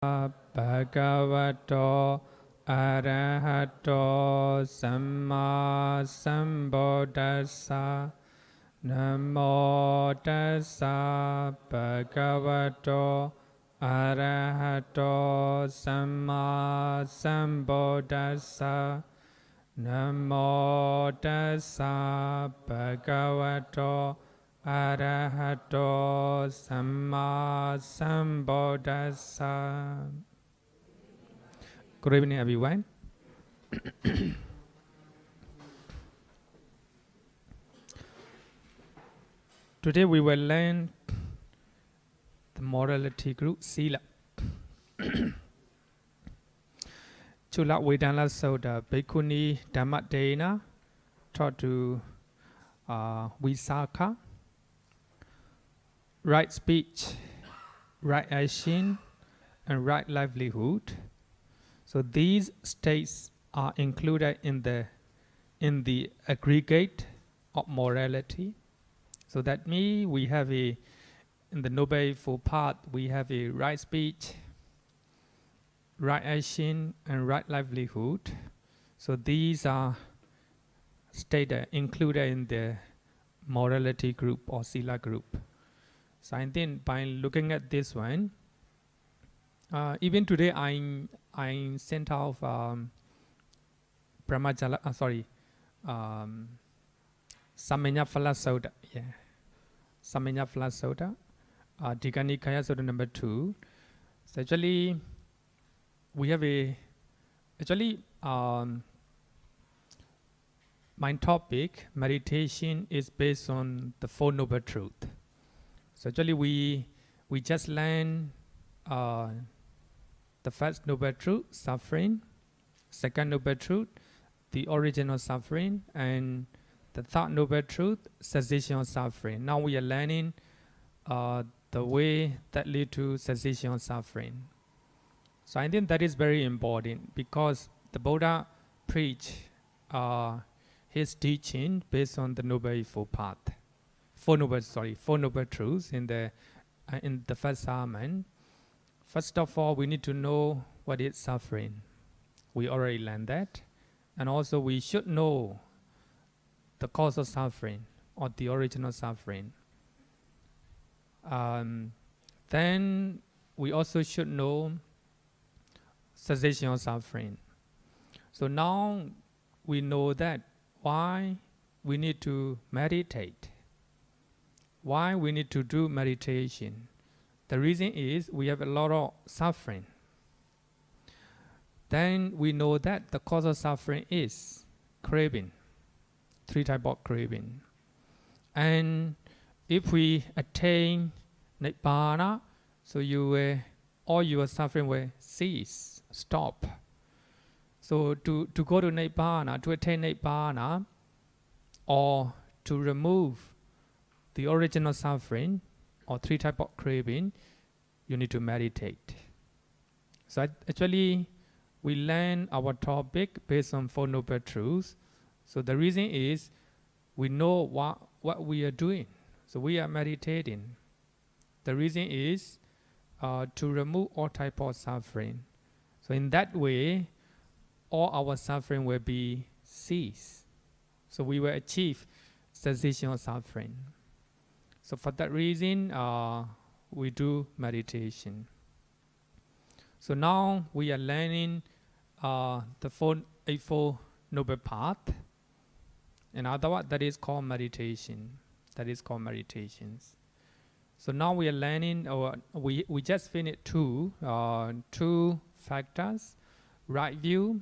Bhagavato Arahato Sammā Sambuddhassa Namo Tassa Bhagavato Arahato Sammā Sambuddhassa Namo Tassa Bhagavato Arahato Sammā Sambuddhassa. Good evening, everyone. Today we will learn the morality group Sila. Chula Vedana Soda Bhikkhuni Dhammadena taught to Visakha. Right speech, right action, and right livelihood. So these states are included in the aggregate of morality. So that means we have in the Noble Eightfold Path, we have a right speech, right action, and right livelihood. So these are stated included in the morality group or Sila group. So I think by looking at this one, even today I sent out sammā-ājīva. Yeah, sammā-ājīva. Dikanikaya Sutta number 2. So actually, we have my topic meditation is based on the Four Noble Truths. So actually we just learned the first noble truth, suffering, second noble truth, the origin of suffering, and the third noble truth, cessation of suffering. Now we are learning the way that lead to cessation of suffering. So I think that is very important because the Buddha preached his teaching based on the Noble Eightfold Path. Four noble truths in the first sermon. First of all, we need to know what is suffering. We already learned that. And also we should know the cause of suffering or the original suffering. Then we also should know cessation of suffering. So now we know that why we need to meditate. Why we need to do meditation? The reason is we have a lot of suffering. Then we know that the cause of suffering is craving, 3 types of craving. And if we attain Nibbana, so all your suffering will cease, stop. So to go to Nibbana, to attain Nibbana, or to remove the original suffering or 3 types of craving, you need to meditate. So actually, we learn our topic based on Four Noble Truths. So the reason is we know what we are doing. So we are meditating. The reason is to remove all types of suffering. So in that way, all our suffering will be ceased. So we will achieve cessation of suffering. So for that reason, we do meditation. So now we are learning the Eightfold Noble Path. In other words, that is called meditation. That is called meditations. So now we are learning, we just finished two factors, right view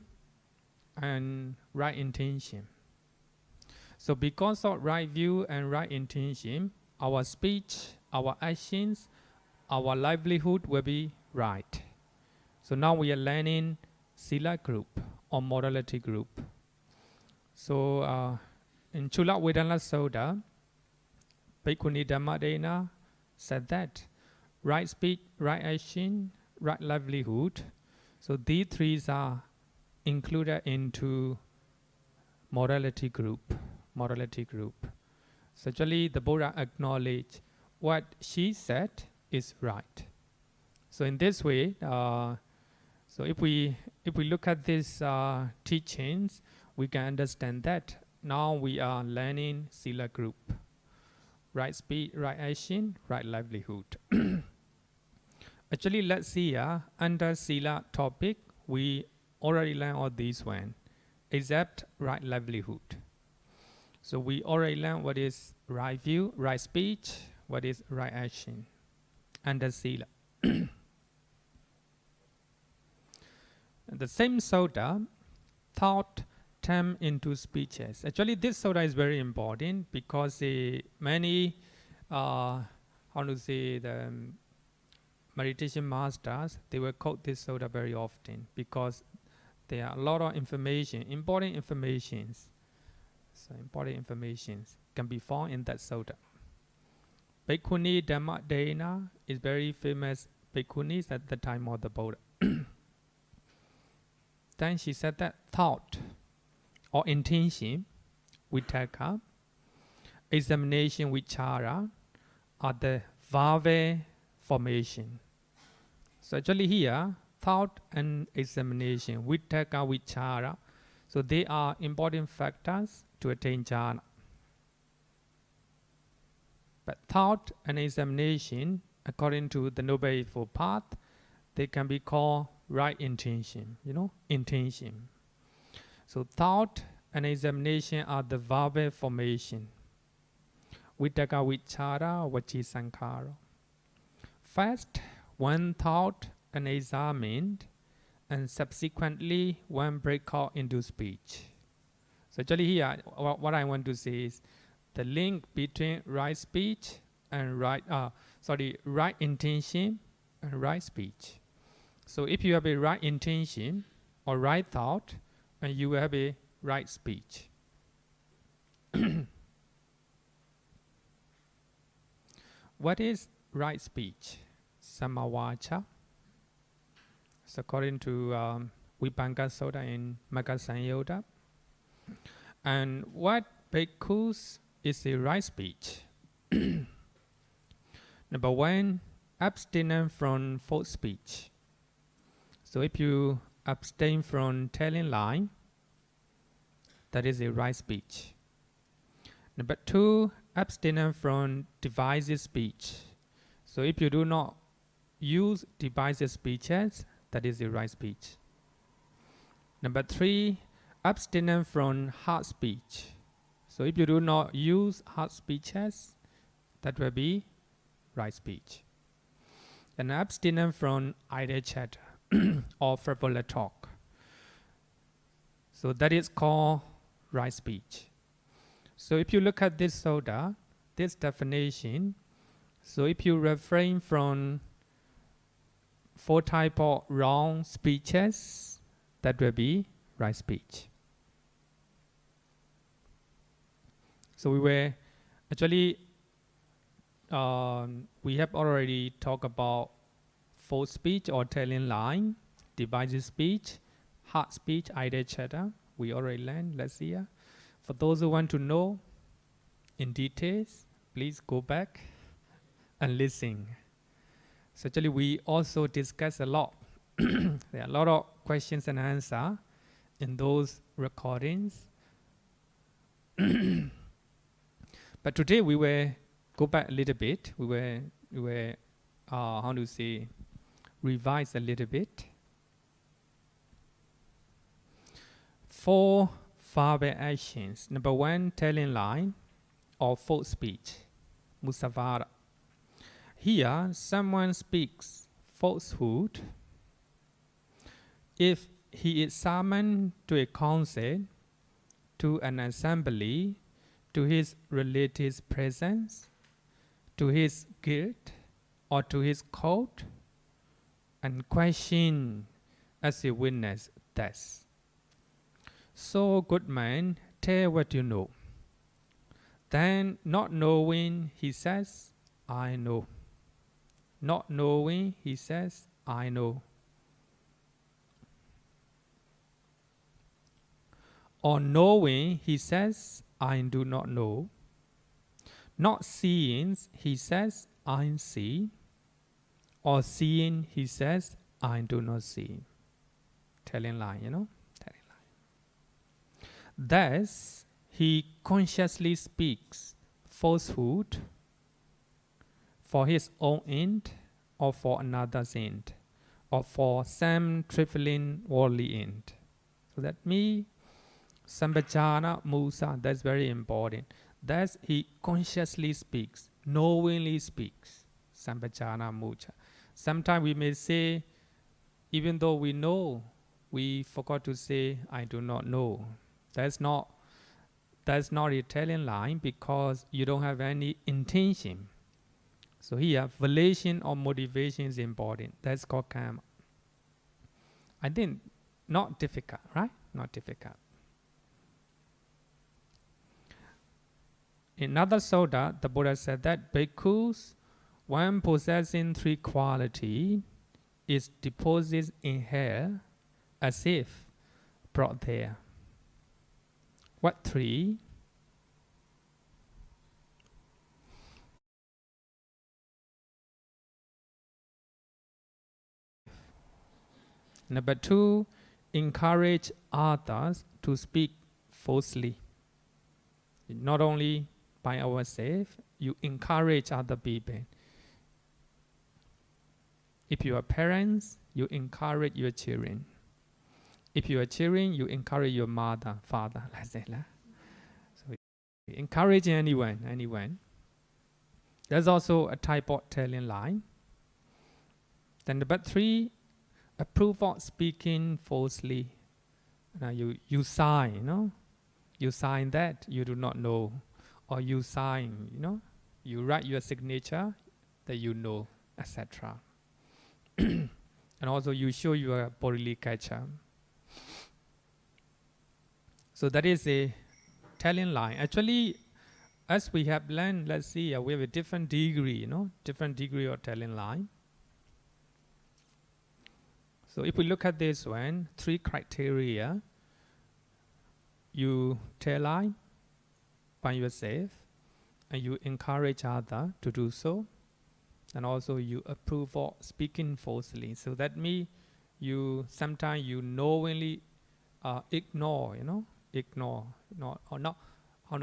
and right intention. So because of right view and right intention, our speech, our actions, our livelihood will be right. So now we are learning Sila group or morality group. So in Chula Vedana Sutta, Bhikkhuni Dhammadena said that right speech, right action, right livelihood. So these 3 are included into morality group. So actually the Buddha acknowledged what she said is right. So in this way, so if we look at these teachings, we can understand that now we are learning Sila group, right speech, right action, right livelihood. Actually, let's see, under Sila topic, we already learned all these one, except right livelihood. So we already learned what is right view, right speech, what is right action, under Sila. The same sutta, thought turn into speeches. Actually, this sutta is very important because many, how to say, the meditation masters, they will quote this sutta very often because there are a lot of information, important informations. So important informations can be found in that sutta. Bhikkhuni Dhamma Dena is very famous bhikkhunis at the time of the Buddha. Then she said that thought or intention, vitaka, examination, vichara, are the vave formation. So actually here, thought and examination, vitaka, vichara, so they are important factors to attain jhana. But thought and examination, according to the Noble Eightfold Path, they can be called right intention, intention. So thought and examination are the vave formation. Vitaka, vichara, vaci sankhara. First, one thought and examined, and subsequently one break out into speech. So actually here, what I want to say is the link between right speech and right intention and right speech. So if you have a right intention or right thought, and you will have a right speech. What is right speech? Sammā-vācā. So according to Vibhanga-sutta in Magga-saññutta. And what bhikkhus is a right speech? Number one, abstinence from false speech. So if you abstain from telling lie, that is a right speech. Number two, abstinence from divisive speech. So if you do not use divisive speeches, that is a right speech. Number three, abstinence from hard speech. So if you do not use hard speeches, that will be right speech. And abstinence from idle chatter or frivolous talk. So that is called right speech. So if you look at this sutta, this definition, so if you refrain from 4 types of wrong speeches, that will be right speech. So we were actually, we have already talked about false speech or telling lie, divisive speech, hard speech, idle chatter. We already learned last year. For those who want to know in details, please go back and listen. So actually we also discuss a lot. There are a lot of questions and answers in those recordings. But today we will go back a little bit. We were how to say, revise a little bit. 4 verbal actions. Number 1, telling lie or false speech, musavara. Here, someone speaks falsehood. If he is summoned to a council, to an assembly, to his relative's presence, to his guild, or to his court, and questioned as a witness thus: "So, good man, tell what you know." Then, not knowing, he says, "I know." Not knowing, he says, "I know." Or knowing, he says, "I do not know." Not seeing, he says, "I see." or seeing, he says, I do not see. Telling lie, telling lie. Thus, he consciously speaks falsehood for his own end or for another's end, or for some trifling worldly end. So that means sammā-ājīva, that's very important. Thus, he consciously speaks, knowingly speaks. Sammā-ājīva. Sometimes we may say, even though we know, we forgot to say, I do not know. That's not a telling lie, because you don't have any intention. So here, volition or motivation is important. That's called karma. I think not difficult, right? Not difficult. In another sutta, the Buddha said that bhikkhus, when possessing three qualities, is deposited in hell as if brought there. What three? Number 2, encourage others to speak falsely. Not only by ourselves, you encourage other people. If you are parents, you encourage your children. If you are children, you encourage your mother, father. So encourage anyone. There's also a type of telling lie. Then number 3, approve of speaking falsely. You sign, You sign that you do not know. Or you sign, You write your signature that you know, etc. And also you show your bodily culture. So that is a telling lie. Actually, as we have learned, let's see, we have a different degree, Different degree of telling lie. So if we look at this one, 3 criteria. You tell lie by yourself, and you encourage others to do so, and also you approve of speaking falsely. So that means sometimes you knowingly ignore,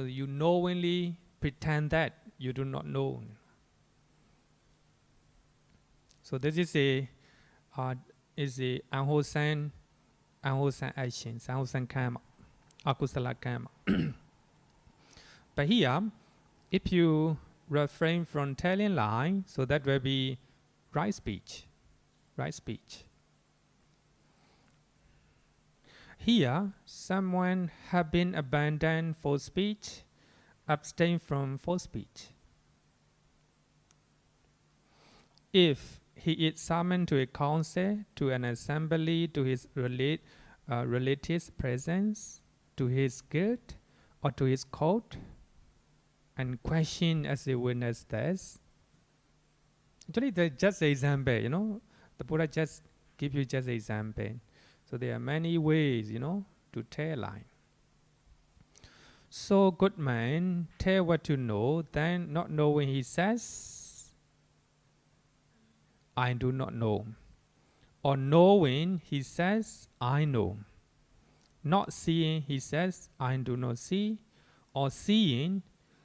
you knowingly pretend that you do not know. So this is a unwholesome actions, unwholesome karma, akusala karma. But here, if you refrain from telling lie, so that will be right speech. Right speech. Here, someone have been abandoned for speech, abstain from false speech. If he is summoned to a council, to an assembly, to his relatives' presence, to his guild, or to his court, and question as a witness does. Actually, that's just an example, The Buddha just give you just an example. So there are many ways, to tell lie. So good man, tell what you know, then not knowing he says, I do not know. Or knowing he says, I know. Not seeing he says, I do not see. Or seeing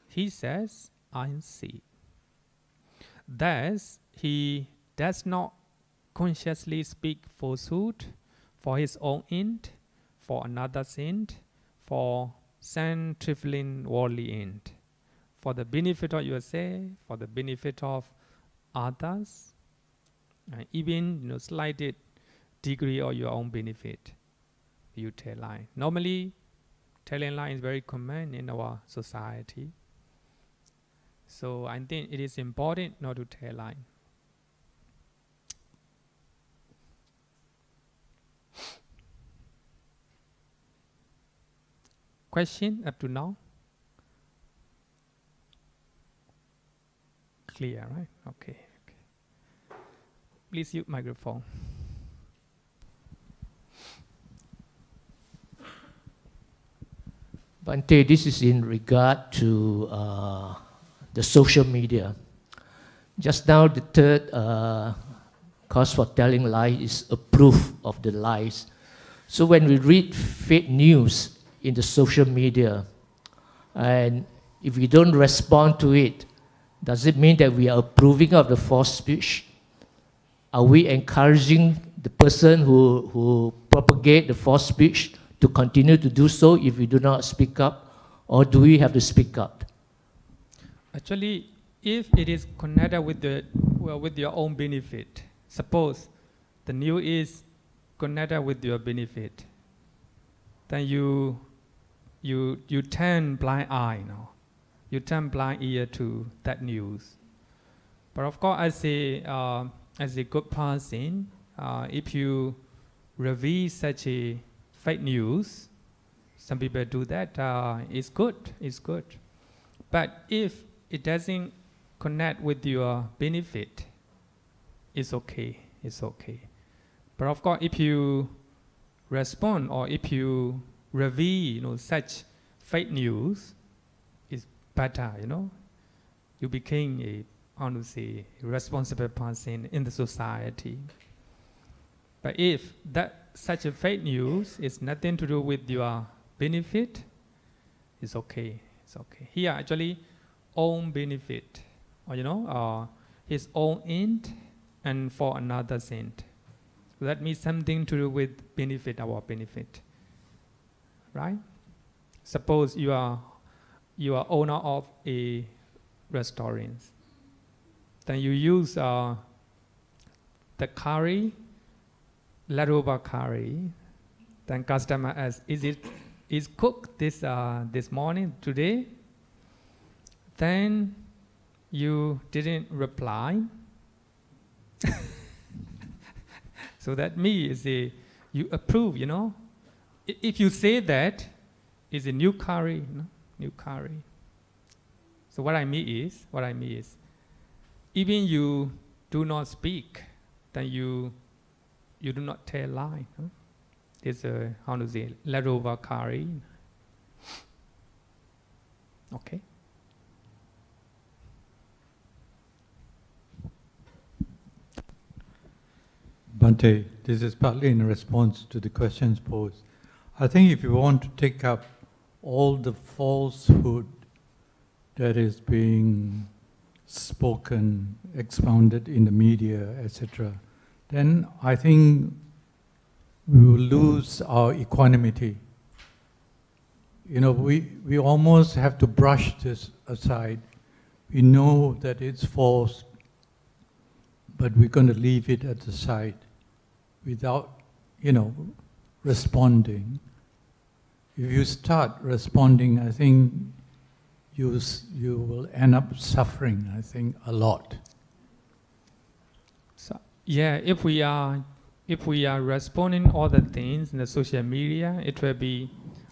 he says, I see. Thus, he does not consciously speak falsehood for his own end, for another's end, for some trifling worldly end, for the benefit of yourself, for the benefit of others, even slight degree of your own benefit. You tell lie. Normally, telling lie is very common in our society. So I think it is important not to tell lie. Question up to now? Clear, right? Okay. Please use microphone. Bhante, this is in regard to the social media. Just now, the third cause for telling lies is a proof of the lies. So when we read fake news in the social media, and if we don't respond to it, does it mean that we are approving of the false speech? Are we encouraging the person who propagate the false speech to continue to do so if we do not speak up, or do we have to speak up? Actually, if it is connected with with your own benefit, suppose the news is connected with your benefit, then you turn blind eye now. You turn blind ear to that news. But of course, as a good person, if you review such a fake news, some people do that. It's good. It's good. But if it doesn't connect with your benefit, it's okay. It's okay. But of course, if you respond or if you review, such fake news, it's better. You became a responsible person in the society. But if such a fake news is nothing to do with your benefit, it's okay. It's okay. Here, actually, own benefit, or his own end, and for another end. So that means something to do with benefit, our benefit, right? Suppose you are owner of a restaurant. Then you use the curry, leftover curry. Then customer asks, is cooked this morning, today? Then you didn't reply. So that means you approve, If you say that, it's a new curry, new curry. So what I mean is, even you do not speak, then you do not tell lie. It's a leftover curry. Okay. Bhante, this is partly in response to the questions posed. I think if you want to take up all the falsehood that is being spoken, expounded in the media, etc., then I think we will lose our equanimity. We almost have to brush this aside. We know that it's false, but we're going to leave it at the side without, responding. If you start responding, I think you will end up suffering, I think, a lot. So, if we are responding all the things in the social media, it will be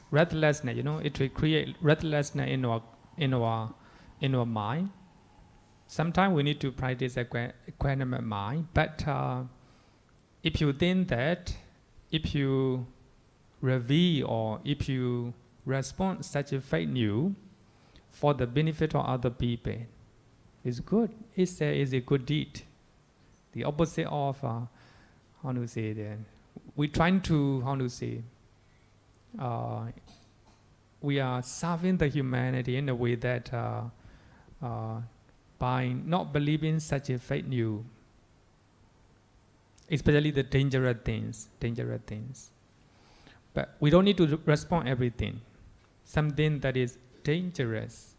restlessness. It will create restlessness in our mind. Sometimes we need to practice equanimous mind, but if you think that if you review or if you respond such a fake news for the benefit of other people, it's good. It's a good deed. The opposite of we trying to we are serving the humanity in a way that by not believing such a fake news, especially the dangerous things. But we don't need to respond everything. Something that is dangerous,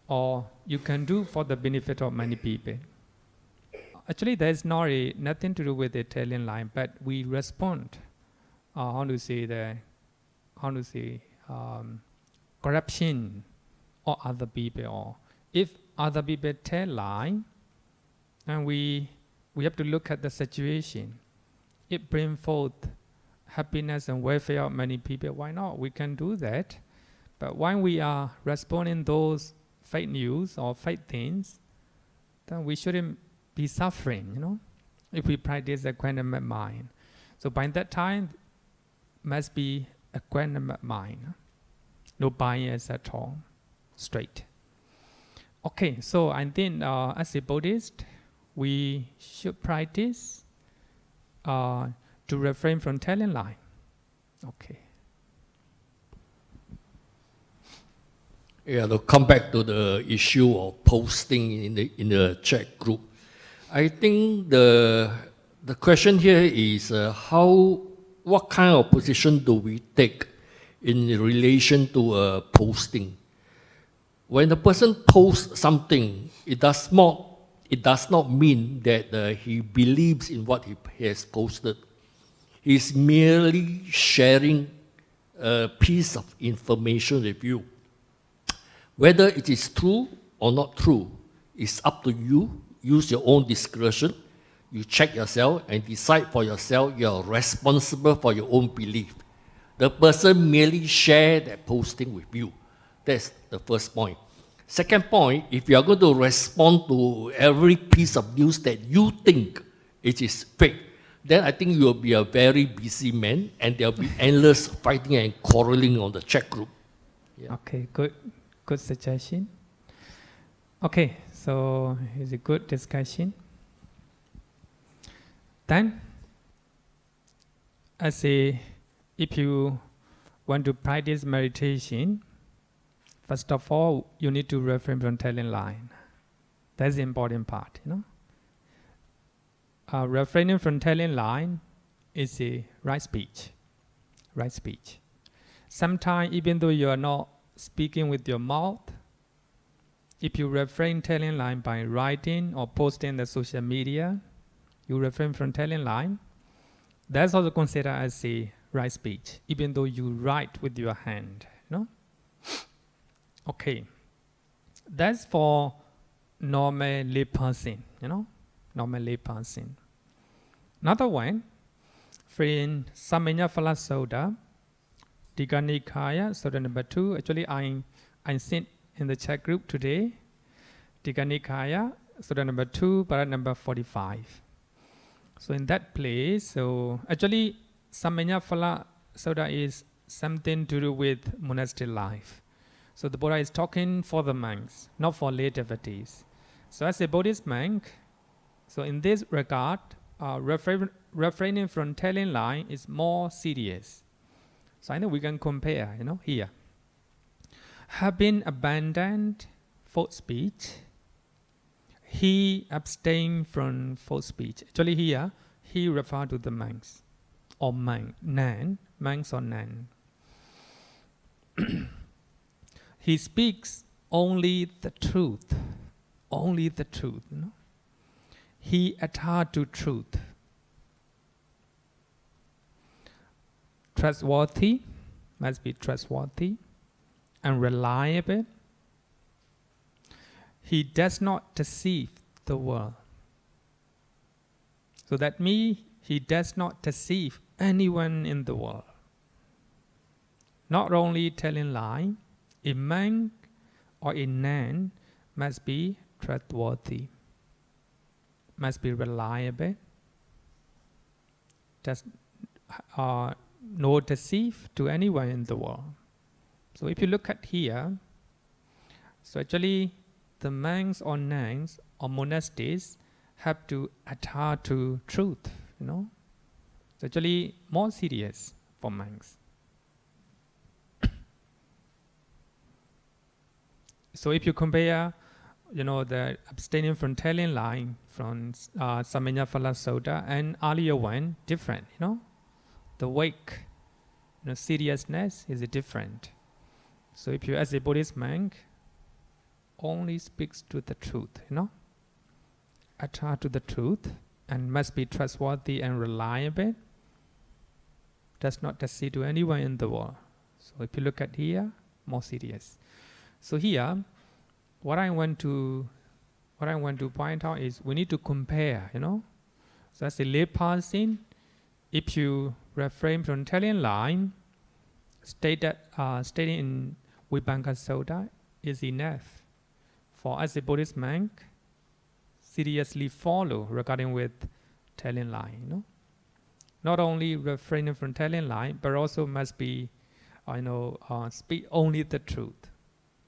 or you can do for the benefit of many people. Actually, there's nothing to do with the Italian line, but we respond. Corruption or other people, or if other people tell lie, and we have to look at the situation. It brings forth happiness and welfare of many people. Why not? We can do that. But when we are responding those fake news or fake things, then we shouldn't be suffering, if we practice equanimous mind. So by that time, must be equanimous mind. No bias at all. Straight. Okay, so I think as a Buddhist, we should practice to refrain from telling lie. Okay. Yeah, to come back to the issue of posting in the chat group, I think the question here is what kind of position do we take in relation to posting? When the person posts something, it does not mean that he believes in what he has posted. He's merely sharing a piece of information with you. Whether it is true or not true is up to you. Use your own discretion. You check yourself and decide for yourself. You're responsible for your own belief. The person merely shared that posting with you. That's the first point. Second point, if you are going to respond to every piece of news that you think it is fake, then I think you'll be a very busy man and there'll be endless fighting and quarreling on the chat group. Yeah. Okay, good suggestion. Okay, so it's a good discussion. Then, I say, if you want to practice meditation, first of all, you need to refrain from telling lie. That's the important part, you know. Refraining from telling lie is a right speech. Right speech. Sometimes, even though you are not speaking with your mouth, if you refrain telling lie by writing or posting on the social media, you refrain from telling lie. That's also considered as a right speech, even though you write with your hand, you know. Okay, that's for normal lay person, you know, normal lay person. Another one, in Sammā-ājīva, Digha Nikaya, Sutta number 2. Actually, I sent in the chat group today, Digha Nikaya, Sutta number 2, para number 45. So in that place, so actually, Sammā-ājīva Sutta is something to do with monastic life. So the Buddha is talking for the monks, not for lay devotees. So as a Buddhist monk, so in this regard, refraining from telling lie is more serious. So I know we can compare, you know, here. Having abandoned false speech, he abstained from false speech. Actually here, he referred to the monks, or monks or nan. He speaks only the truth, you know. He adheres to truth. Trustworthy, must be trustworthy and reliable. He does not deceive the world. So that means he does not deceive anyone in the world. Not only telling lie, a monk or a nun must be trustworthy, must be reliable, does no deceive to anyone in the world. So if you look at here, so actually the monks or nuns or monastics have to adhere to truth, you know. It's actually more serious for monks. So if you compare, you know, the abstaining from telling lie from Sammā-ājīva Sutta and earlier one, different, you know. The weight, you know, seriousness is different. So if you, as a Buddhist monk, only speaks to the truth, you know, adhere to the truth and must be trustworthy and reliable, does not deceive to anyone in the world. So if you look at here, more serious. So here, what I want to point out is we need to compare, you know. So as a lay person, if you refrain from telling lie, stating in Vibhanga-sutta is enough for as a Buddhist monk seriously follow regarding with telling lie, you know. Not only refraining from telling lie, but also must be, speak only the truth,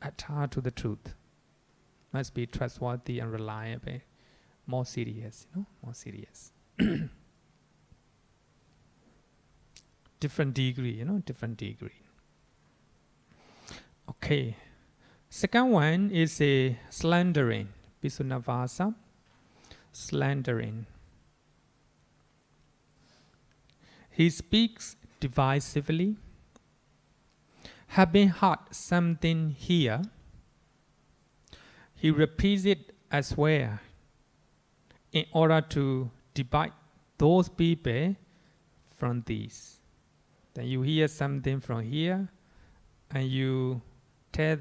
adhere to the truth, must be trustworthy and reliable, more serious, you know, more serious. different degree, different degree. Okay. Second one is a slandering, Pisunnavāsa, slandering. He speaks divisively. Having heard something here, he repeats it elsewhere in order to divide those people from these. Then you hear something from here, and you tell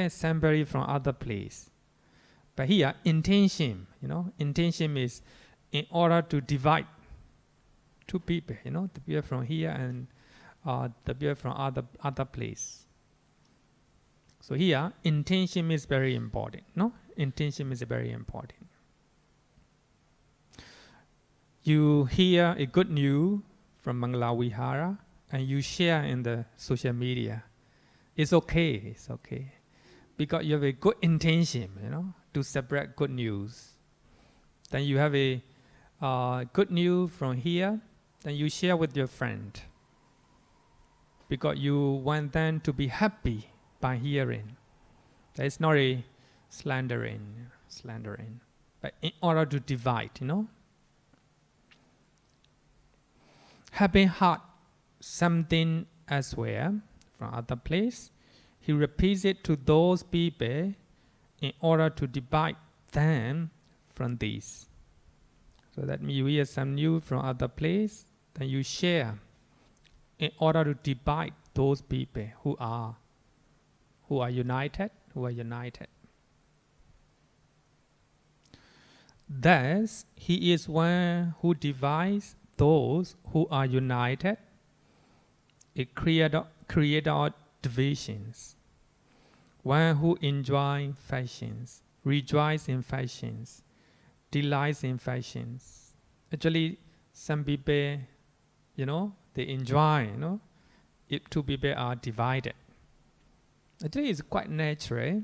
somebody from other place. But here, intention, intention is in order to divide two people, the people from here and the people from other place. So here, intention is very important, no? Intention is very important. You hear a good news from Mangala Vihara and you share in the social media. It's okay, because you have a good intention, to spread good news. Then you have a good news from here, then you share with your friend, because you want them to be happy by hearing. That is not a slandering, but in order to divide, Having heard something elsewhere from other place, he repeats it to those people in order to divide them from these. So that means you hear some news from other place, then you share in order to divide those people who are united. Thus, he is one who divides those who are united. It creates out divisions. One who enjoys fashions, rejoices in fashions, delights in fashions. Actually, some people, they enjoy, if two people are divided. Actually, it's quite natural,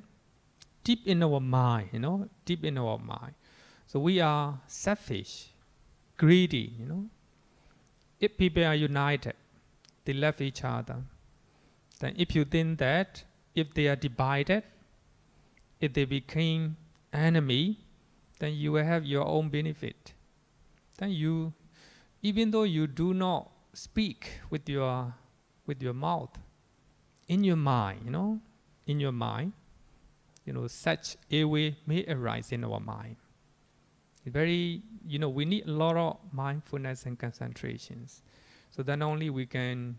deep in our mind, deep in our mind. So we are selfish, greedy, If people are united, they love each other. Then if you think that, if they are divided, if they became enemy, then you will have your own benefit. Then you, even though you do not speak with your mouth, in your mind, such a way may arise in our mind. Very, we need a lot of mindfulness and concentrations. So then only we can,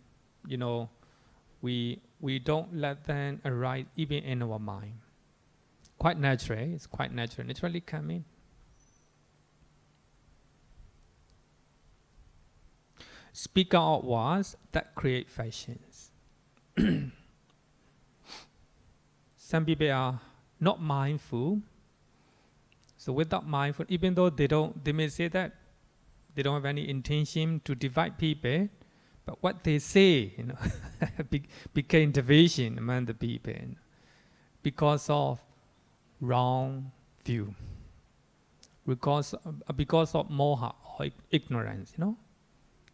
we don't let them arise even in our mind. Quite natural, it's quite natural, naturally come in. Speak out words that create fashions. Some people are not mindful. So without mindful, even though they may say that they don't have any intention to divide people, but what they say, became division among the people because of wrong view, because of moha or ignorance,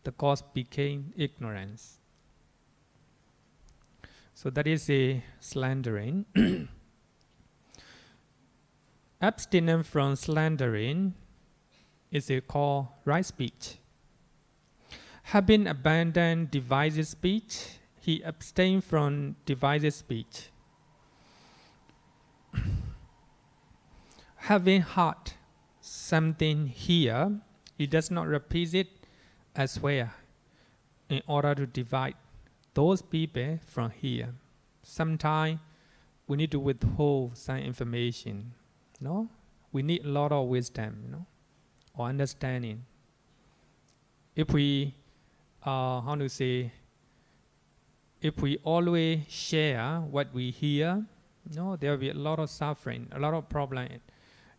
the cause became ignorance. So that is a slandering. Abstinence from slandering is called right speech. Having abandoned divisive speech, he abstained from divisive speech. Having heard something here, he does not repeat it elsewhere in order to divide those people from here. Sometimes we need to withhold some information. We need a lot of wisdom, or understanding. If we, if we always share what we hear, there will be a lot of suffering, a lot of problem,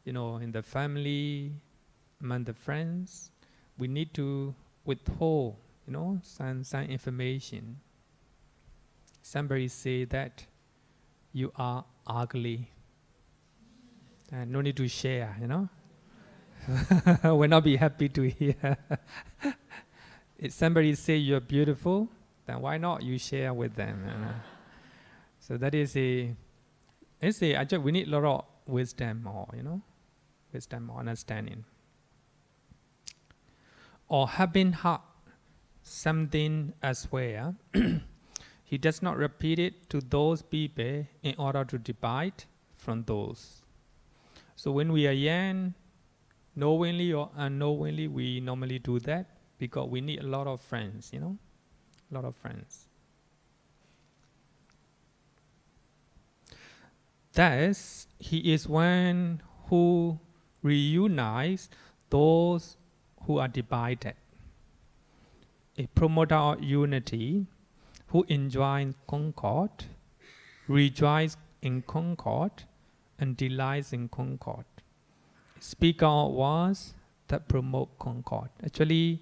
in the family, among the friends. We need to withhold, some information. Somebody say that you are ugly. No need to share, Will not be happy to hear. If somebody say you're beautiful, then why not you share with them? So that is actually we need a lot of wisdom or, wisdom or understanding. Or having heard something elsewhere, he does not repeat it to those people in order to divide from those. So when we are young, knowingly or unknowingly, we normally do that because we need a lot of friends, a lot of friends. Thus, he is one who reunites those who are divided, a promoter of unity who enjoys concord, rejoices in concord, and delights in concord. Speak out words that promote concord. Actually,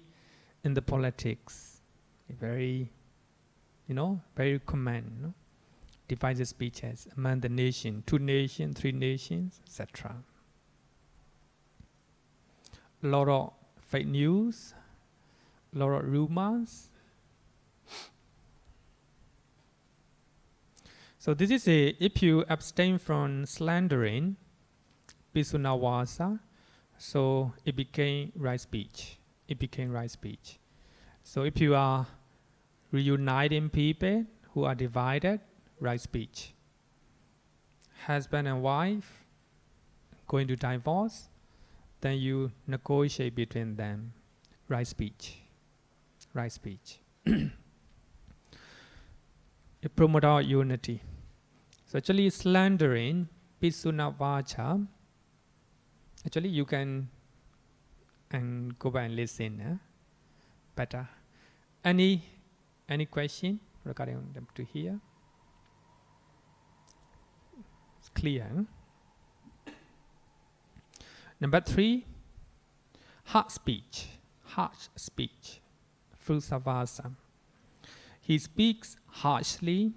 in the politics, very common, divisive speeches among the nation, 2 nations, 3 nations, etc. A lot of fake news, a lot of rumors. So this is if you abstain from slandering, sammā-ājīva, so it became right speech. So if you are reuniting people who are divided, right speech. Husband and wife going to divorce, then you negotiate between them, right speech. It promotes unity. So actually slandering, sammā-vācā, actually you can go back and listen better. Any question regarding them to hear? It's clear. Number 3, harsh speech, frusavasa. He speaks harshly.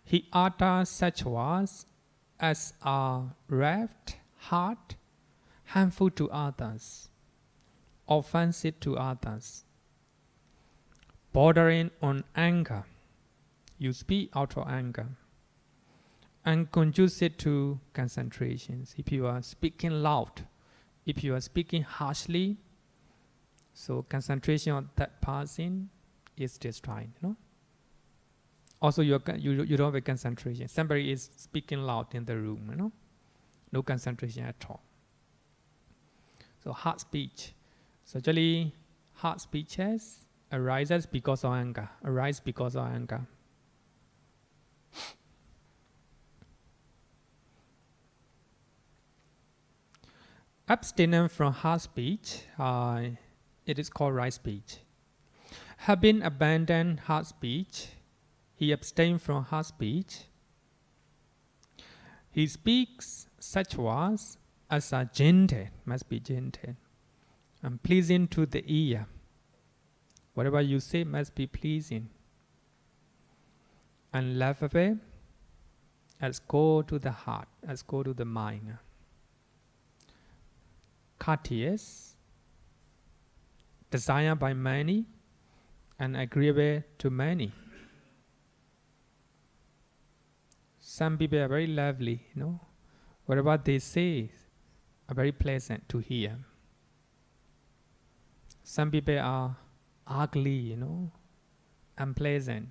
He utters such words as are rough, hard, harmful to others, offensive to others, bordering on anger. You speak out of anger, and conducive to concentrations. If you are speaking loud, if you are speaking harshly, so concentration on that person is destroyed. Also, you don't have a concentration. Somebody is speaking loud in the room. No concentration at all. So hard speech. So actually, hard speeches arises because of anger. Abstinence from hard speech, it is called right speech. Having abandoned hard speech, he abstains from hard speech. He speaks such words as are gentle, must be gentle, and pleasing to the ear. Whatever you say must be pleasing, and lovable, as go to the heart, as go to the mind. Courteous, desired by many, and agreeable to many. Some people are very lovely, Whatever they say are very pleasant to hear. Some people are ugly, unpleasant.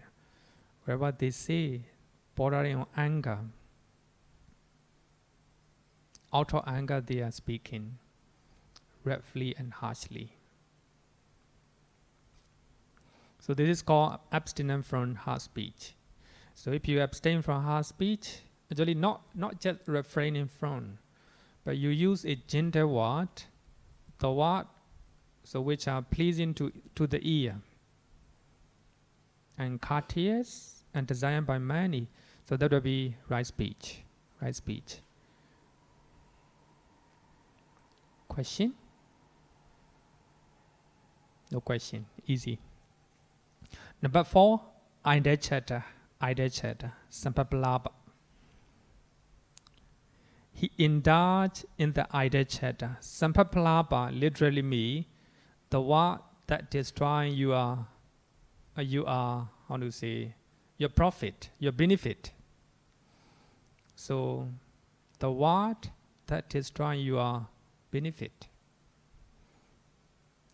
Whatever they say, bordering on anger. Out of anger they are speaking, roughly and harshly. So this is called abstinence from harsh speech. So if you abstain from harsh speech, actually not just refraining from, but you use a gentle word, the word so which are pleasing to the ear, and courteous and desired by many. So that will be right speech. Question? No question. Easy. Number 4, idle chatter, sammā-palāpa. He indulged in the idle chatter. Sammā-palāpa literally means the word that destroy your how to say, your profit, your benefit. So the word that destroy your benefit.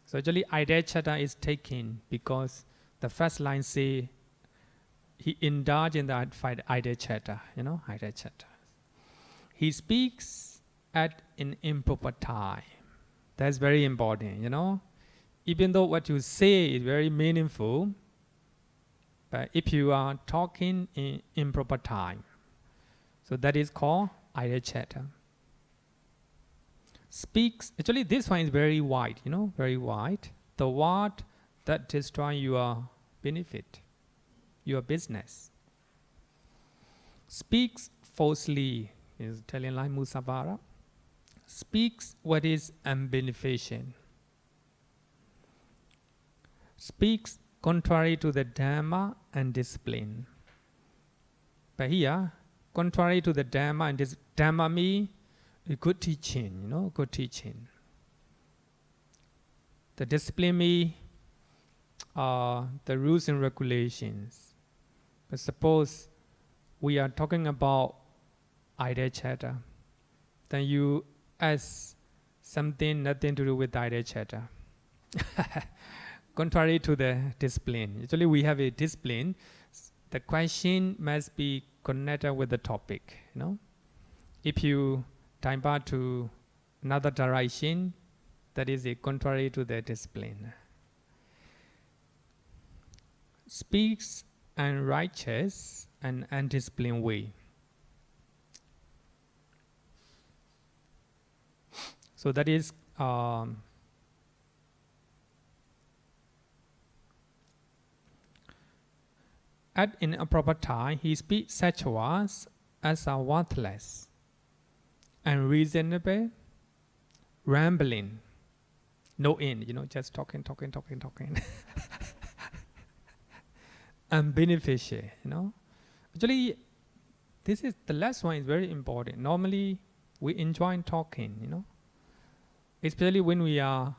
So actually Ayatthaya is taken because the first line say he indulged in the Ayatthaya, Ayatthaya. He speaks at an improper time. That's very important, Even though what you say is very meaningful, but if you are talking in improper time, so that is called Ayatthaya. Speaks, actually this one is very wide, very wide. The word that destroy your benefit, your business. Speaks falsely, is telling like Musavara. Speaks what is unbeneficial. Speaks contrary to the Dhamma and discipline. But here, contrary to the Dhamma and Dhamma means good teaching, good teaching. The discipline means the rules and regulations. But suppose we are talking about Ayatthaya, then you ask something nothing to do with Ayatthaya. Contrary to the discipline. Actually, we have a discipline. The question must be connected with the topic. If you divert to another direction, that is a contrary to the discipline. Speaks unrighteous and undisciplined way. So that is at inappropriate time, he speaks such words as are worthless, unreasonable, rambling, no end, just talking. Unbeneficial, Actually, the last one is very important. Normally, we enjoy talking, especially when we are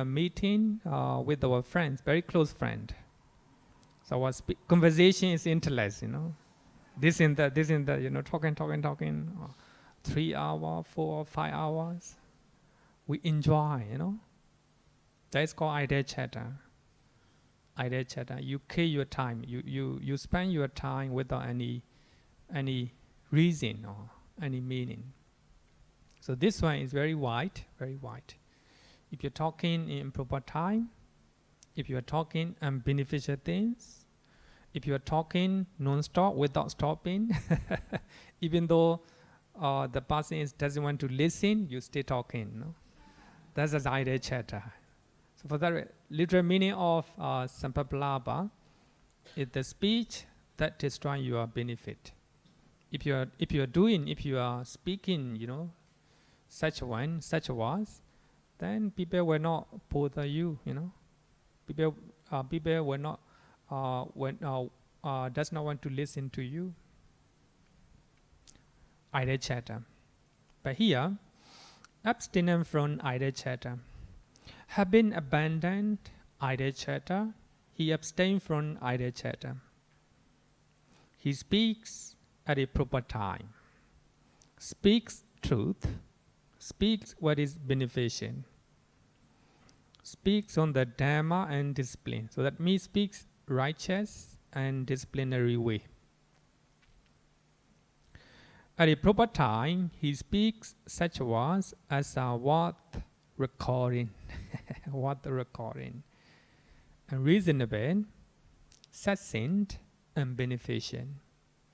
meeting with our friends, very close friend. So our conversation is endless, This and that, talking, 3 hours, 4 or 5 hours. We enjoy, That is called Ayatthaya. You kill your time. You spend your time without any reason or any meaning. So this one is very wide, very wide. If you're talking in improper time, if you are talking unbeneficial things, if you are talking non-stop without stopping, even though the person doesn't want to listen, you stay talking. That's the Ayatthaya. So for that, literal meaning of sammāvācā is the speech that destroys your benefit. If you are speaking, such words, then people will not bother you. People will not does not want to listen to you. Ayatthaya. But here, abstinence from Ayatthaya. Having abandoned Ayatthaya, he abstains from Ayatthaya. He speaks at a proper time, speaks truth, speaks what is beneficial, speaks on the Dhamma and discipline. So that means speaks righteous and disciplinary way. At a proper time, he speaks such words as are worth recording, and reasonable, succinct, and beneficial.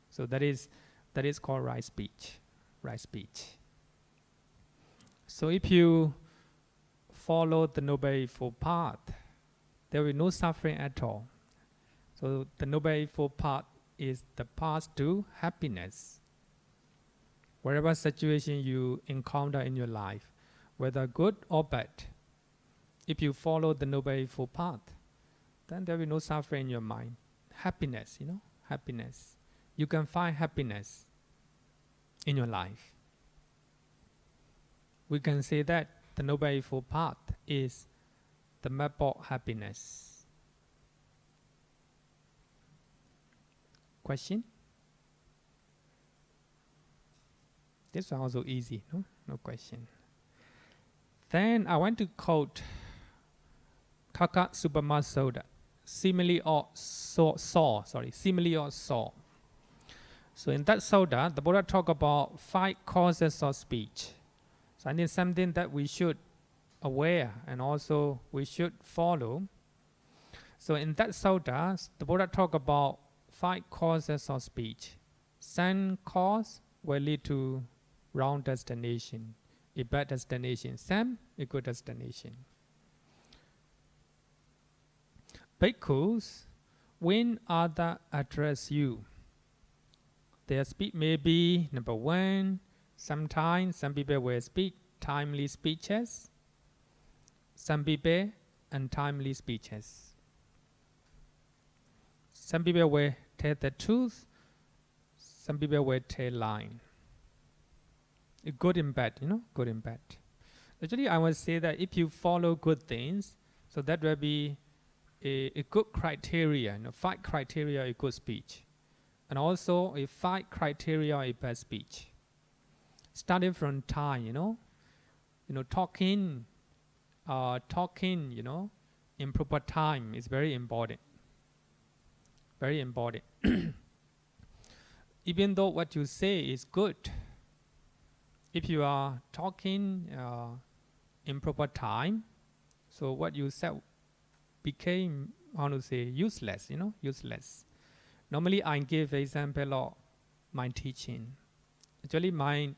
So that is called right speech. Right speech. So if you follow the Noble Eightfold Path, there will be no suffering at all. So the Noble Eightfold Path is the path to happiness. Whatever situation you encounter in your life, whether good or bad, if you follow the Noble Eightfold Path, then there will be no suffering in your mind. Happiness, happiness. You can find happiness in your life. We can say that the Noble Eightfold Path is the map of happiness. Question? This one also easy, no? No question. Then I want to quote Cakkapala simile or saw. Simile or saw. So in that sutta, the Buddha talk about 5 causes of speech. So I think something that we should aware and also we should follow. So in that sutta, the Buddha talk about 5 causes of speech. Some cause will lead to wrong destination, a bad destination. Some a good destination. Bhikkhus, when others address you, their speech may be, number 1, sometimes some people will speak timely speeches, some people untimely speeches. Some people will tell the truth, some people will tell lying. Good and bad, good and bad. Actually, I would say that if you follow good things, so that will be a good criteria, 5 criteria a good speech. And also a 5 criteria a bad speech. Starting from time, talking, in proper time is very important. Very important. Even though what you say is good, if you are talking in proper time, so what you said became, useless, useless. Normally I give example of my teaching. Actually I'm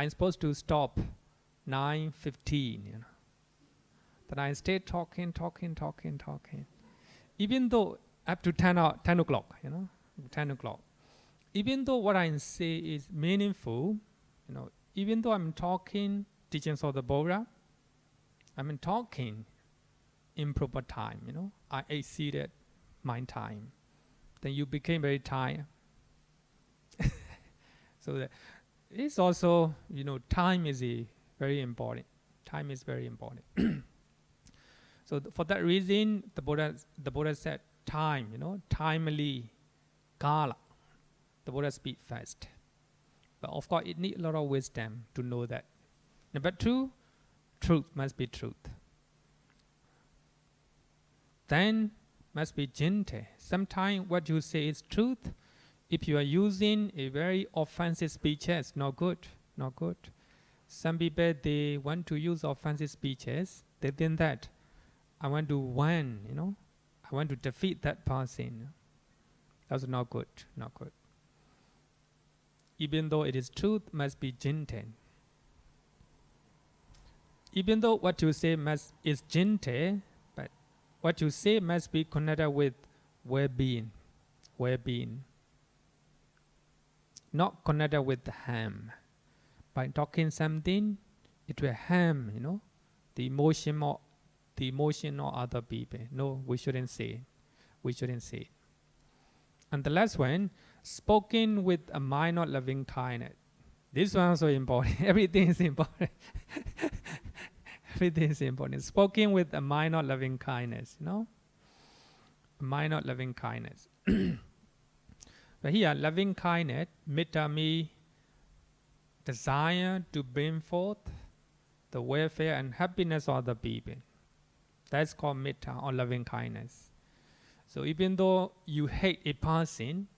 supposed to stop 9:15, Then I stay talking. Even though up to 10 o'clock, 10 o'clock. Even though what I say is meaningful, even though I'm talking teachings of the Buddha, I'm talking in proper time, I exceeded my time. Then you became very tired. So it's also, time is very important. Time is very important. So for that reason, the Buddha said time, timely, kala. The Buddha speak fast. But of course, it needs a lot of wisdom to know that. Number 2, truth must be truth. Then must be gentle. Sometimes what you say is truth. If you are using a very offensive speeches, not good, not good. Some people, they want to use offensive speeches. They think that I want to win, I want to defeat that person. That's not good, not good. Even though it is truth, must be gentle. Even though what you say is gentle, but what you say must be connected with well-being, not connected with harm. By talking something, it will harm, the emotion of other people. No, we shouldn't say it. And the last one, spoken with a mind of loving kindness. This one also important. Everything is important. Everything is important. Spoken with a mind of loving kindness, A mind of loving kindness. But here, loving kindness, metta means desire to bring forth the welfare and happiness of the people. That's called metta or loving kindness. So even though you hate a person,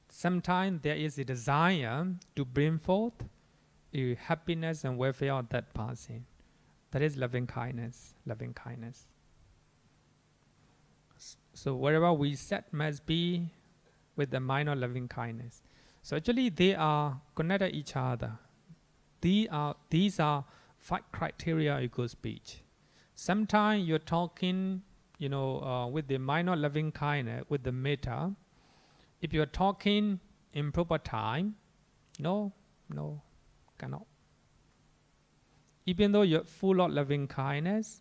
sometimes there is a desire to bring forth the happiness and welfare of that person. That is loving kindness, loving kindness. So whatever we said must be with the mind of loving kindness. So actually they are connected each other. These are 5 criteria of good speech. Sometimes you're talking, with the mind of loving kindness, with the metta. If you're talking in proper time, no, cannot. Even though you're full of loving kindness,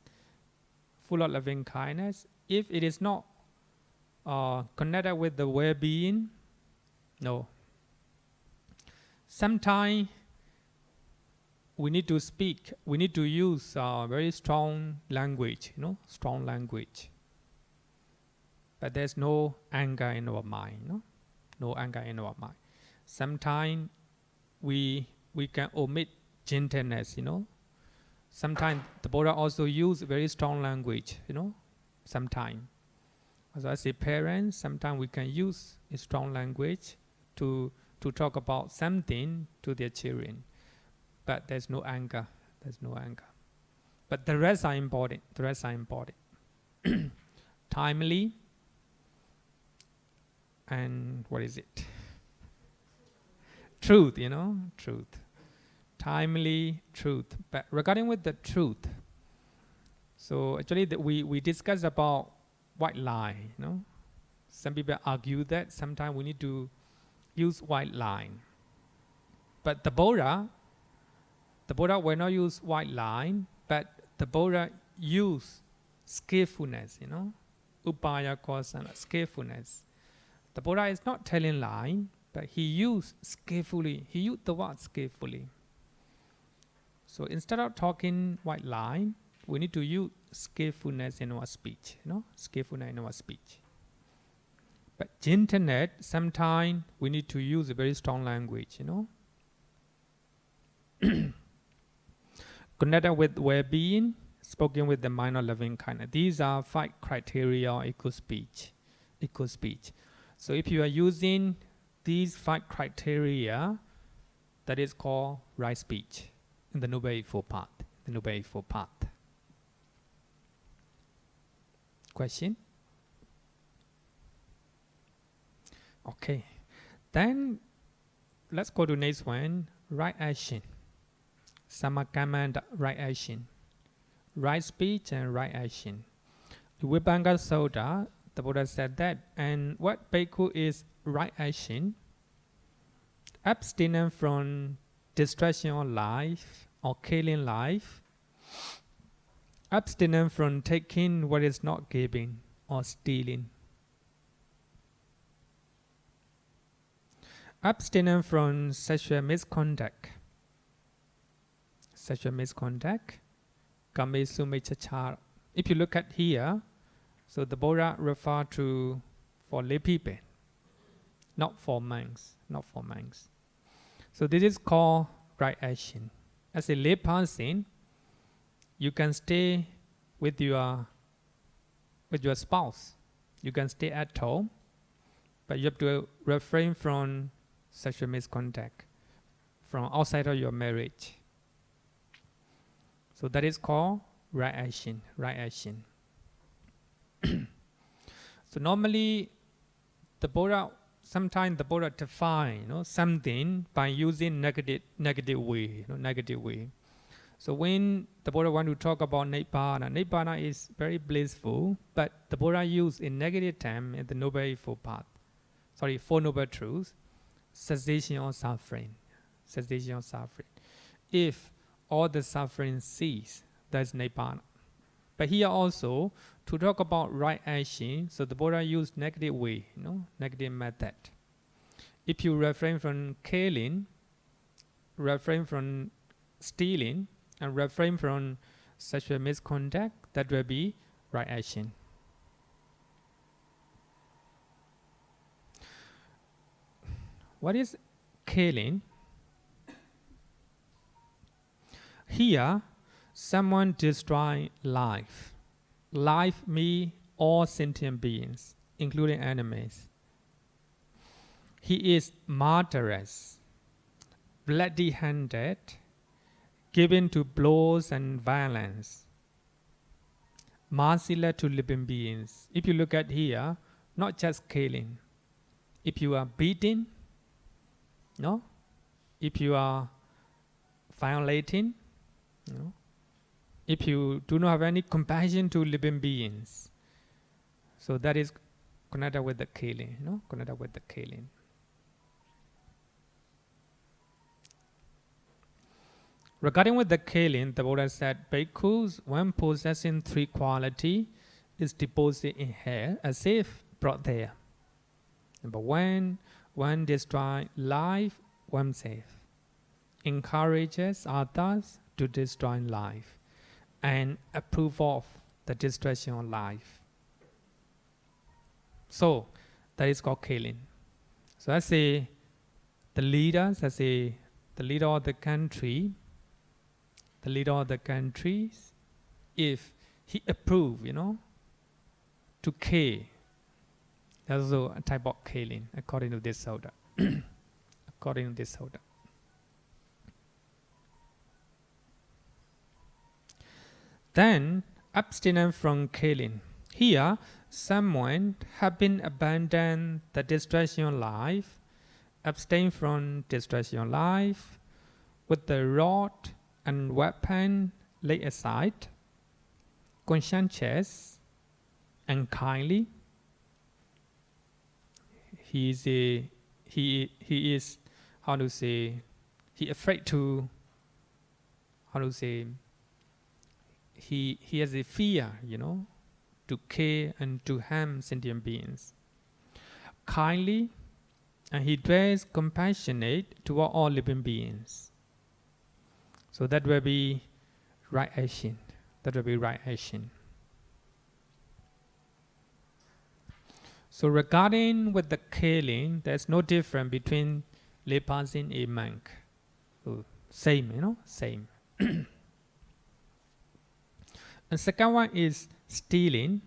if it is not connected with the well-being, no. Sometimes we need to speak, we need to use very strong language, strong language. But there's no anger in our mind, no anger in our mind. Sometimes we can omit gentleness, Sometimes the Buddha also use very strong language, sometimes. As a parent, sometimes we can use a strong language to talk about something to their children. But there's no anger, But the rest are important, Timely, and what is it? Truth, truth. Timely, truth. But regarding with the truth, so actually we discussed about white lie, Some people argue that sometimes we need to use white line. But the Buddha will not use white line, but the Buddha use skillfulness, Upaya kosana, skillfulness. The Buddha is not telling lie, but he used skillfully. He used the word skillfully. So instead of talking white line, we need to use skillfulness in our speech, Skillfulness in our speech. But gentleness, sometimes we need to use a very strong language, Connected with well-being, spoken with the mind of loving kindness. These are 5 criteria of equal speech. So if you are using these 5 criteria, that is called right speech in the Noble Eightfold Path. Question? Okay. Then let's go to next one. Right action. Sammākammanta, right action. Right speech and right action. In Vibhanga-sutta, the Buddha said that. And what bhikkhu is right action? Abstinence from destruction of life or killing life. Abstinence from taking what is not given or stealing. Abstinence from sexual misconduct. Kamesumechacara. If you look at here, so the Buddha referred to for lay people, not for monks. So this is called right action. As a lay person, you can stay with your spouse. You can stay at home, but you have to refrain from sexual misconduct from outside of your marriage. So that is called right action. So normally, sometimes the Buddha define something by using negative way. So when the Buddha want to talk about Nibbana is very blissful, but the Buddha used in negative term in the Noble Eightfold Path. 4 Noble Truths. Cessation of suffering. If all the suffering cease, that's Nibbana. But here also, to talk about right action, so the Buddha used negative way, negative method. If you refrain from killing, refrain from stealing, and refrain from sexual misconduct, that will be right action. What is killing? Here, someone destroys life. Life means all sentient beings, including animals. He is murderous, bloody-handed, given to blows and violence, merciless to living beings. If you look at here, not just killing. If you are beating, if you are violating, if you do not have any compassion to living beings, so that is connected with the killing, Regarding with the killing, the Buddha said, bhikkhus, when possessing 3 qualities, is deposited in hell as if brought there. Number 1, one destroy life, oneself. encourages others to destroy life and approve of the destruction of life. So that is called killing. So I say the leaders, I say the leader of the country, if he approve, to kill, that's also a type of killing according to this sutta. According to this sutta. Then abstinence from killing. Here, someone have been abandoned the destruction of life, abstain from destruction of life, with the rod and weapon laid aside, conscientious and kindly. He is how to say, he afraid to, how to say, he has a fear, to kill and to harm sentient beings. Kindly, and he dwells compassionate toward all living beings. So that will be right action. That will be right action. So regarding with the killing, there's no difference between lay person and monk. So same, same. And second one is stealing,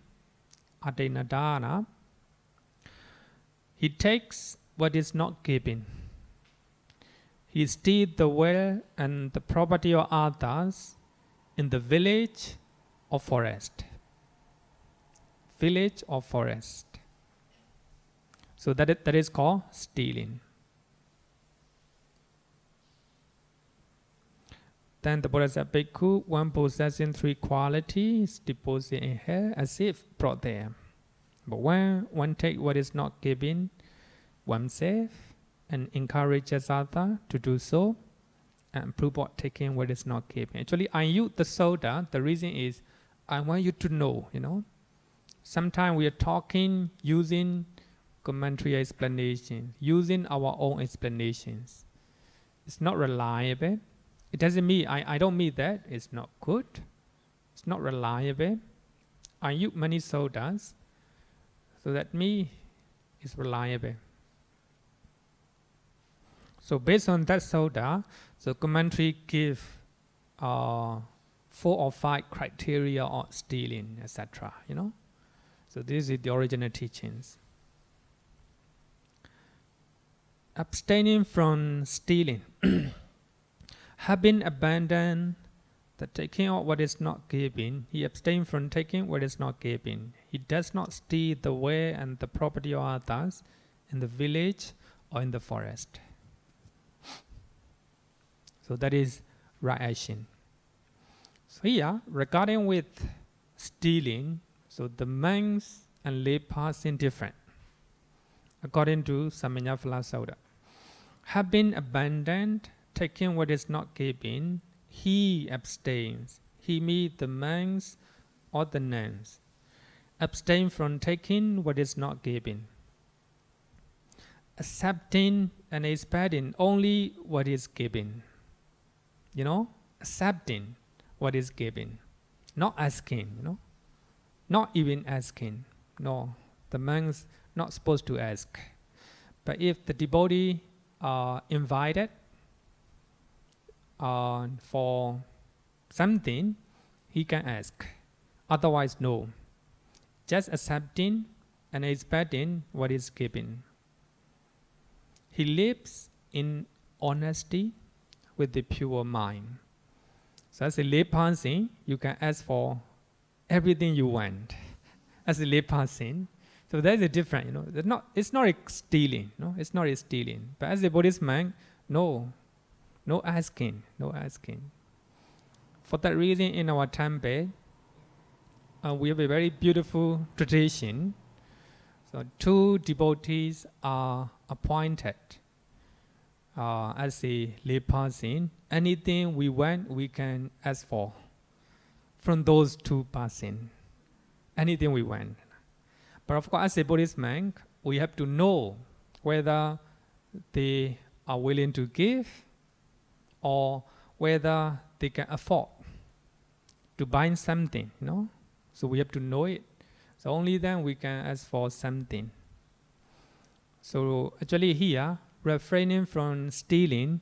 adinadana. He takes what is not given. He steals the wealth and the property of others in the village or forest. Village or forest. So that is called stealing. Then the Buddha said, Bhikkhu, one possessing three qualities, deposit in hell as if brought there. But when one takes what is not given oneself and encourages others to do so, and prove what taking what is not given. Actually, I use the sutta. The reason is I want you to know, Sometimes we are talking using commentary explanations, using our own explanations. It's not reliable. It doesn't mean, I don't mean that it's not good. It's not reliable. I use many suttas, so that me is reliable. So based on that sutta, the commentary give 4 or 5 criteria of stealing, etc. So this is the original teachings. Abstaining from stealing. Having abandoned the taking of what is not given, he abstains from taking what is not given. He does not steal the wealth and the property of others in the village or in the forest. So that is right action. So here, regarding with stealing, so the monks and lay person different. According to Sammā-ājīva sutta, have been abandoned, taking what is not given, he abstains. He meets the monks or the nuns. Abstain from taking what is not given. Accepting and expecting only what is given. Accepting what is given. Not asking, Not even asking. No, the monks not supposed to ask. But if the devotee are invited for something, he can ask. Otherwise, no. Just accepting and expecting what is given. He lives in honesty with the pure mind. So as a lay person, you can ask for everything you want. As a lay person, so there is a difference. It's not stealing. It's not stealing. But as a Buddhist monk, no asking. For that reason, in our temple, we have a very beautiful tradition. So 2 devotees are appointed as a lay person. Anything we want, we can ask for from those 2 persons. Anything we want. But of course, as a Buddhist monk, we have to know whether they are willing to give or whether they can afford to buy something, So we have to know it. So only then we can ask for something. So actually here, refraining from stealing,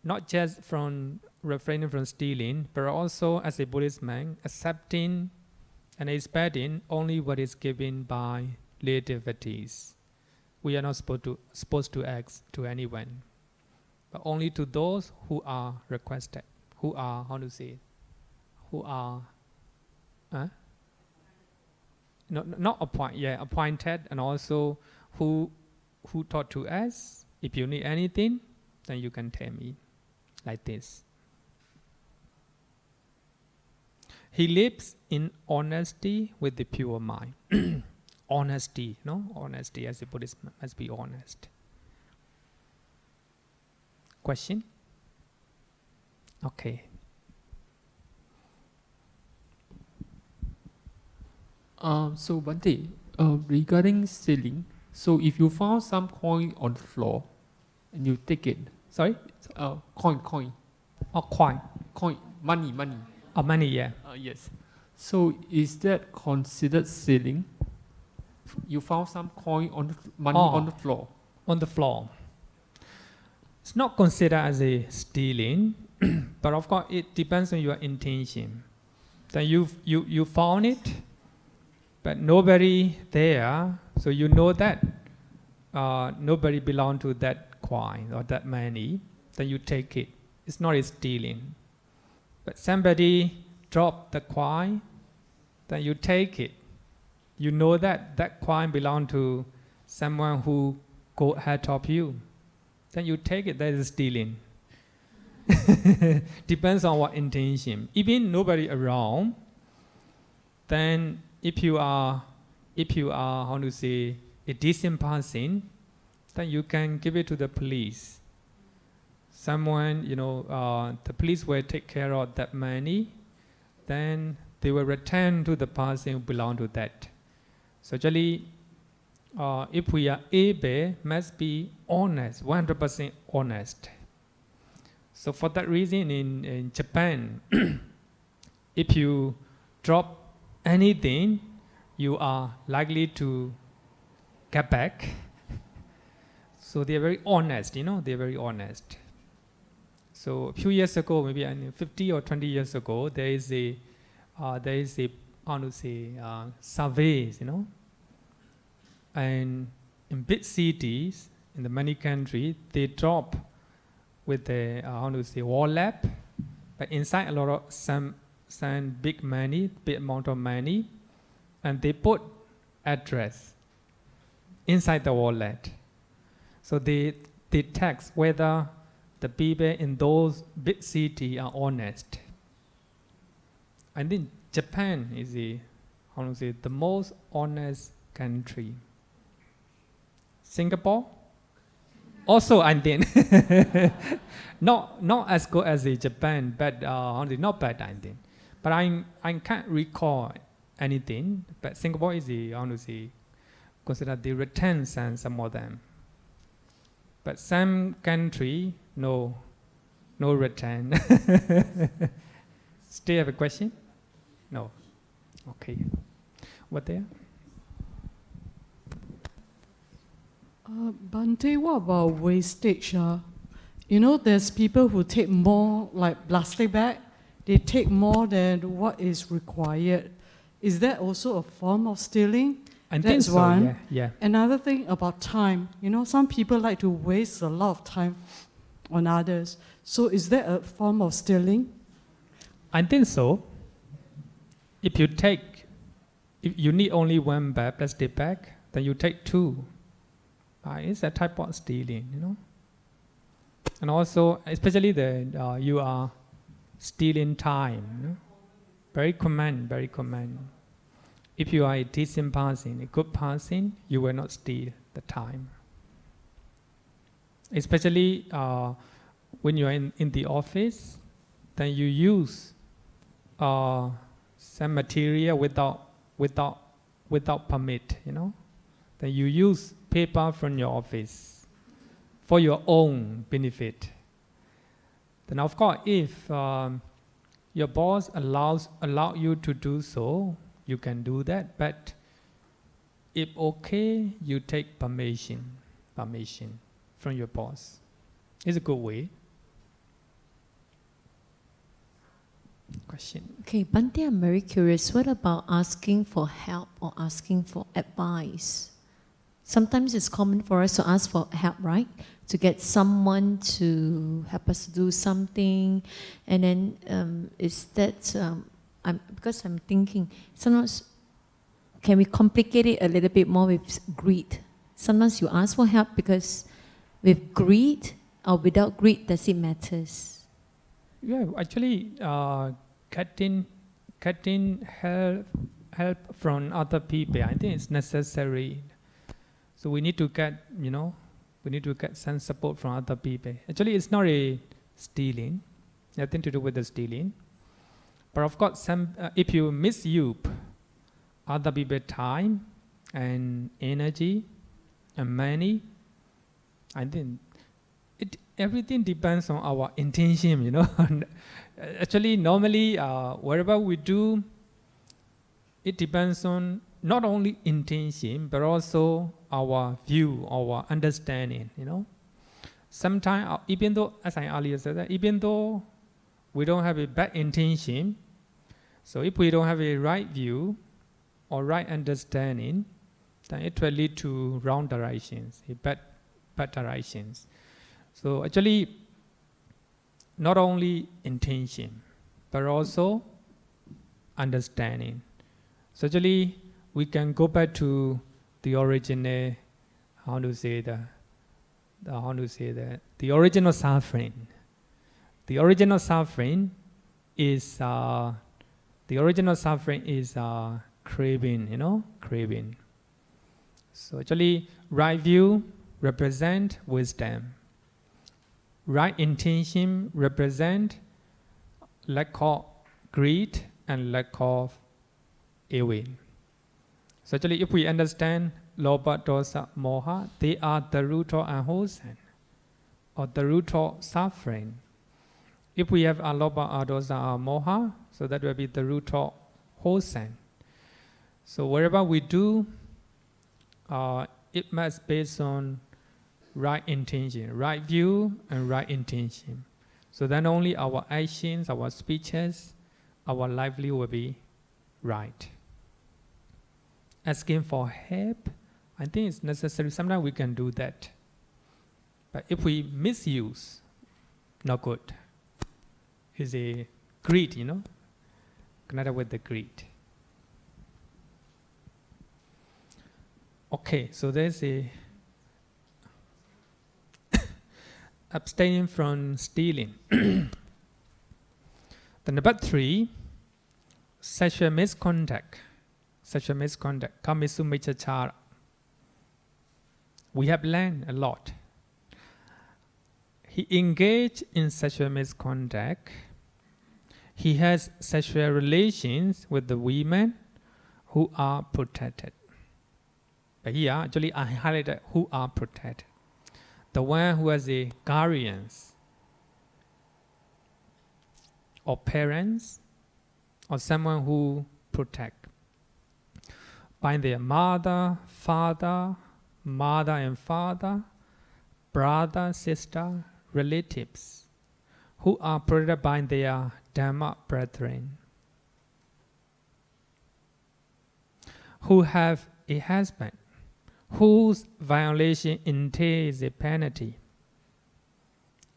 not just from refraining from stealing, but also as a Buddhist man, accepting and expecting only what is given by lay devotees. We are not supposed to ask to anyone, but only to those who are requested, who are, not appointed, and also who taught to us, if you need anything, then you can tell me, like this. He lives in honesty with the pure mind. Honesty, Honesty as a Buddhist must be honest. Question? Okay. So Bhante, regarding stealing, so if you found some coin on the floor and you take it, Sorry? coin. Oh, coin. Coin, money. Oh, money, yeah. Yes. So is that considered stealing? You found some coin on the money on the floor. On the floor. It's not considered as a stealing, but of course it depends on your intention. Then you found it, but nobody there, so you know that nobody belong to that coin or that money, then you take it. It's not a stealing. But somebody dropped the coin, then you take it. You know that that coin belongs to someone who go ahead of you. Then you take it, that is stealing. Depends on what intention. Even nobody around, then if you are a decent person, then you can give it to the police. Someone, the police will take care of that money, then they will return to the person who belong to that. So actually, if we are able, must be honest, 100% honest. So for that reason, in Japan, if you drop anything, you are likely to get back. So they are very honest, they are very honest. So a few years ago, maybe 50 or 20 years ago, there is a surveys, and in big cities, in the many countries, they drop with the wallet, but inside a lot of some big money, big amount of money, and they put address inside the wallet. So they tax whether the people in those big cities are honest. I think Japan is the most honest country. Singapore, also I think not as good as Japan, but not bad I think. But I can't recall anything. But Singapore is considered the return some of them. But some country no return. Still have a question? No. Okay. What there? Bhante, what about wastage? There's people who take more, like plastic bag, they take more than what is required. Is that also a form of stealing? I think That's so, one. Yeah. Another thing about time. Some people like to waste a lot of time on others. So is that a form of stealing? I think so. If you need only one bag, plastic bag, then you take two. It's a type of stealing, And also, especially you are stealing time. Very common. If you are a decent person, a good person, you will not steal the time. Especially when you are in the office, then you use some material without permit, Then you use paper from your office for your own benefit. then of course if your boss allow you to do so, you can do that. But if okay, you take permission from your boss. It's a good way. Question. Okay, Bhante, I'm very curious. What about asking for help or asking for advice? Sometimes it's common for us to ask for help, right? To get someone to help us do something. And then is that, because I'm thinking, sometimes can we complicate it a little bit more with greed? Sometimes you ask for help because with greed or without greed, does it matters? Yeah, actually, getting help from other people, I think it's necessary. So we need to get, we need to get some support from other people. Actually, it's not a stealing, nothing to do with the stealing. But of course, if you misuse other people's time and energy and money, I think everything depends on our intention, Actually, normally, whatever we do, it depends on not only intention, but also our view, our understanding, Sometimes, even though, as I earlier said, that even though we don't have a bad intention, so if we don't have a right view or right understanding, then it will lead to wrong directions, bad directions. So actually, not only intention, but also understanding. So actually, we can go back to the original, the original suffering. The original suffering is craving, craving. So actually, right view represent wisdom. Right intention represent lack of greed and lack of evil. So actually, if we understand lobha, dosa, moha, they are the root of unwholesome or the root of suffering. If we have alobha, dosa, moha, so that will be the root of wholesome. So wherever we do, it must be based on right intention, right view and right intention. So then only our actions, our speeches, our livelihood will be right. Asking for help, I think it's necessary. Sometimes we can do that. But if we misuse, not good. It's a greed, connected with the greed. Okay, so there's a abstaining from stealing. The number 3, sexual misconduct. Sexual misconduct, kamisu miccachara. We have learned a lot. He engaged in sexual misconduct. He has sexual relations with the women who are protected. But here, actually, I highlighted who are protected. The one who has a guardians or parents or someone who protect by their mother and father, brother, sister, relatives who are protected by their Dhamma brethren, who have a husband whose violation entails a penalty,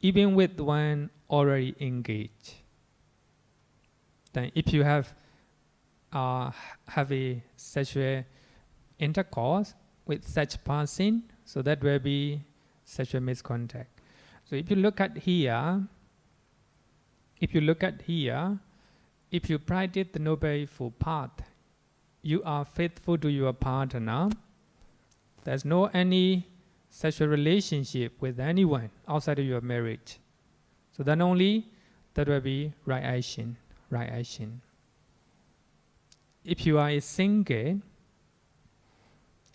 even with one already engaged. Then if you have a sexual intercourse with such person, so that will be sexual misconduct. So if you look at here, if you practice the Noble Eightfold Path, you are faithful to your partner. There's no any sexual relationship with anyone outside of your marriage. So then only that will be right action. Right action. If you are a single,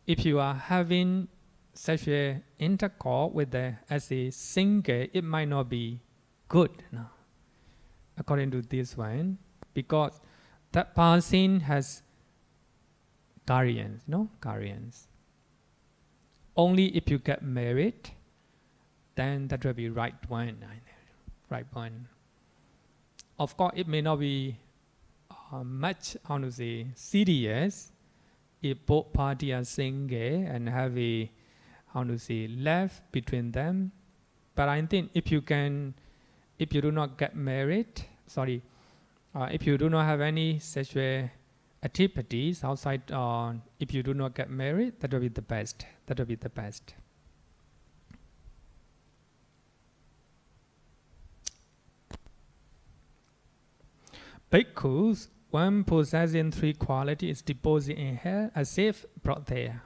if you are having sexual intercourse with as a single, it might not be good. No? According to this one, because that person has guardians, guardians. Only if you get married, then that will be right one. Right one. Of course, it may not be much, serious if both parties are single and have a, love between them. But I think if you do not get married, if you do not have any sexual activities outside, if you do not get married, that will be the best. That will be the best. Bhikkhus, one possessing three qualities, is deposited in hell as if brought there.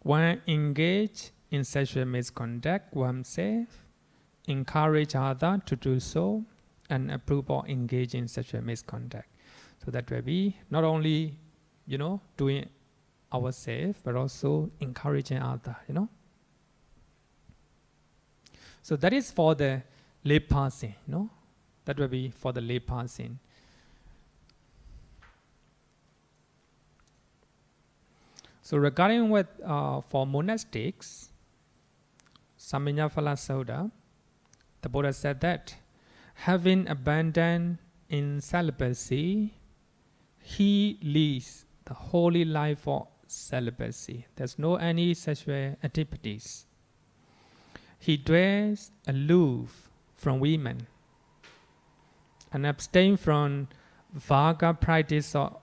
One engaged in sexual misconduct oneself, encourage others to do so, and approve or engage in sexual misconduct. So that will be not only, doing ourselves, but also encouraging others, So that is for the lay person, That will be for the lay person. So regarding with for monastics, Sammā-ājīva, the Buddha said that having abandoned in celibacy, he leads the holy life for celibacy. There's no any sexual activities. He dwells aloof from women and abstain from vulgar practice of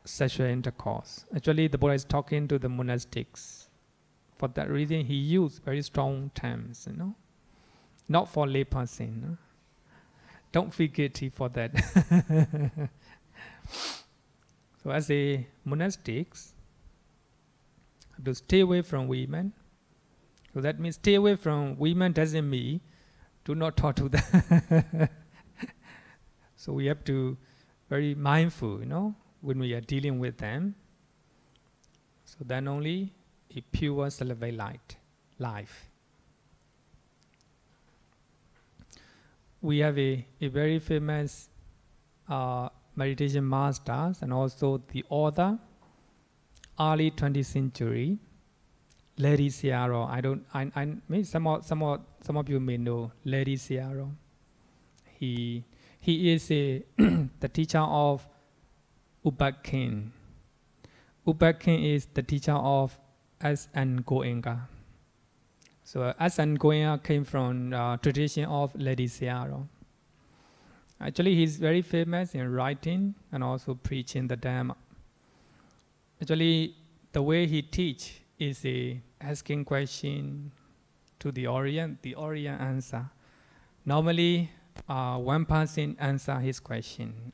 sexual intercourse. Actually, the Buddha is talking to the monastics. For that reason, he used very strong terms, not for lay person. Don't feel guilty for that. So as a monastics, to stay away from women. So that means stay away from women doesn't mean do not talk to them. So we have to very mindful, when we are dealing with them. So then only a pure celibate life. We have a very famous meditation masters and also the author, early 20th century, Lady Siaro. Maybe some of you may know Lady Siaro. He is the teacher of Upakin. Upakin is the teacher of S.N. Goenka. So S.N. Goenka came from tradition of Lady Siaro. Actually, he's very famous in writing and also preaching the Dhamma. Actually, the way he teach is asking question to the Orient answer. Normally, one person answer his question,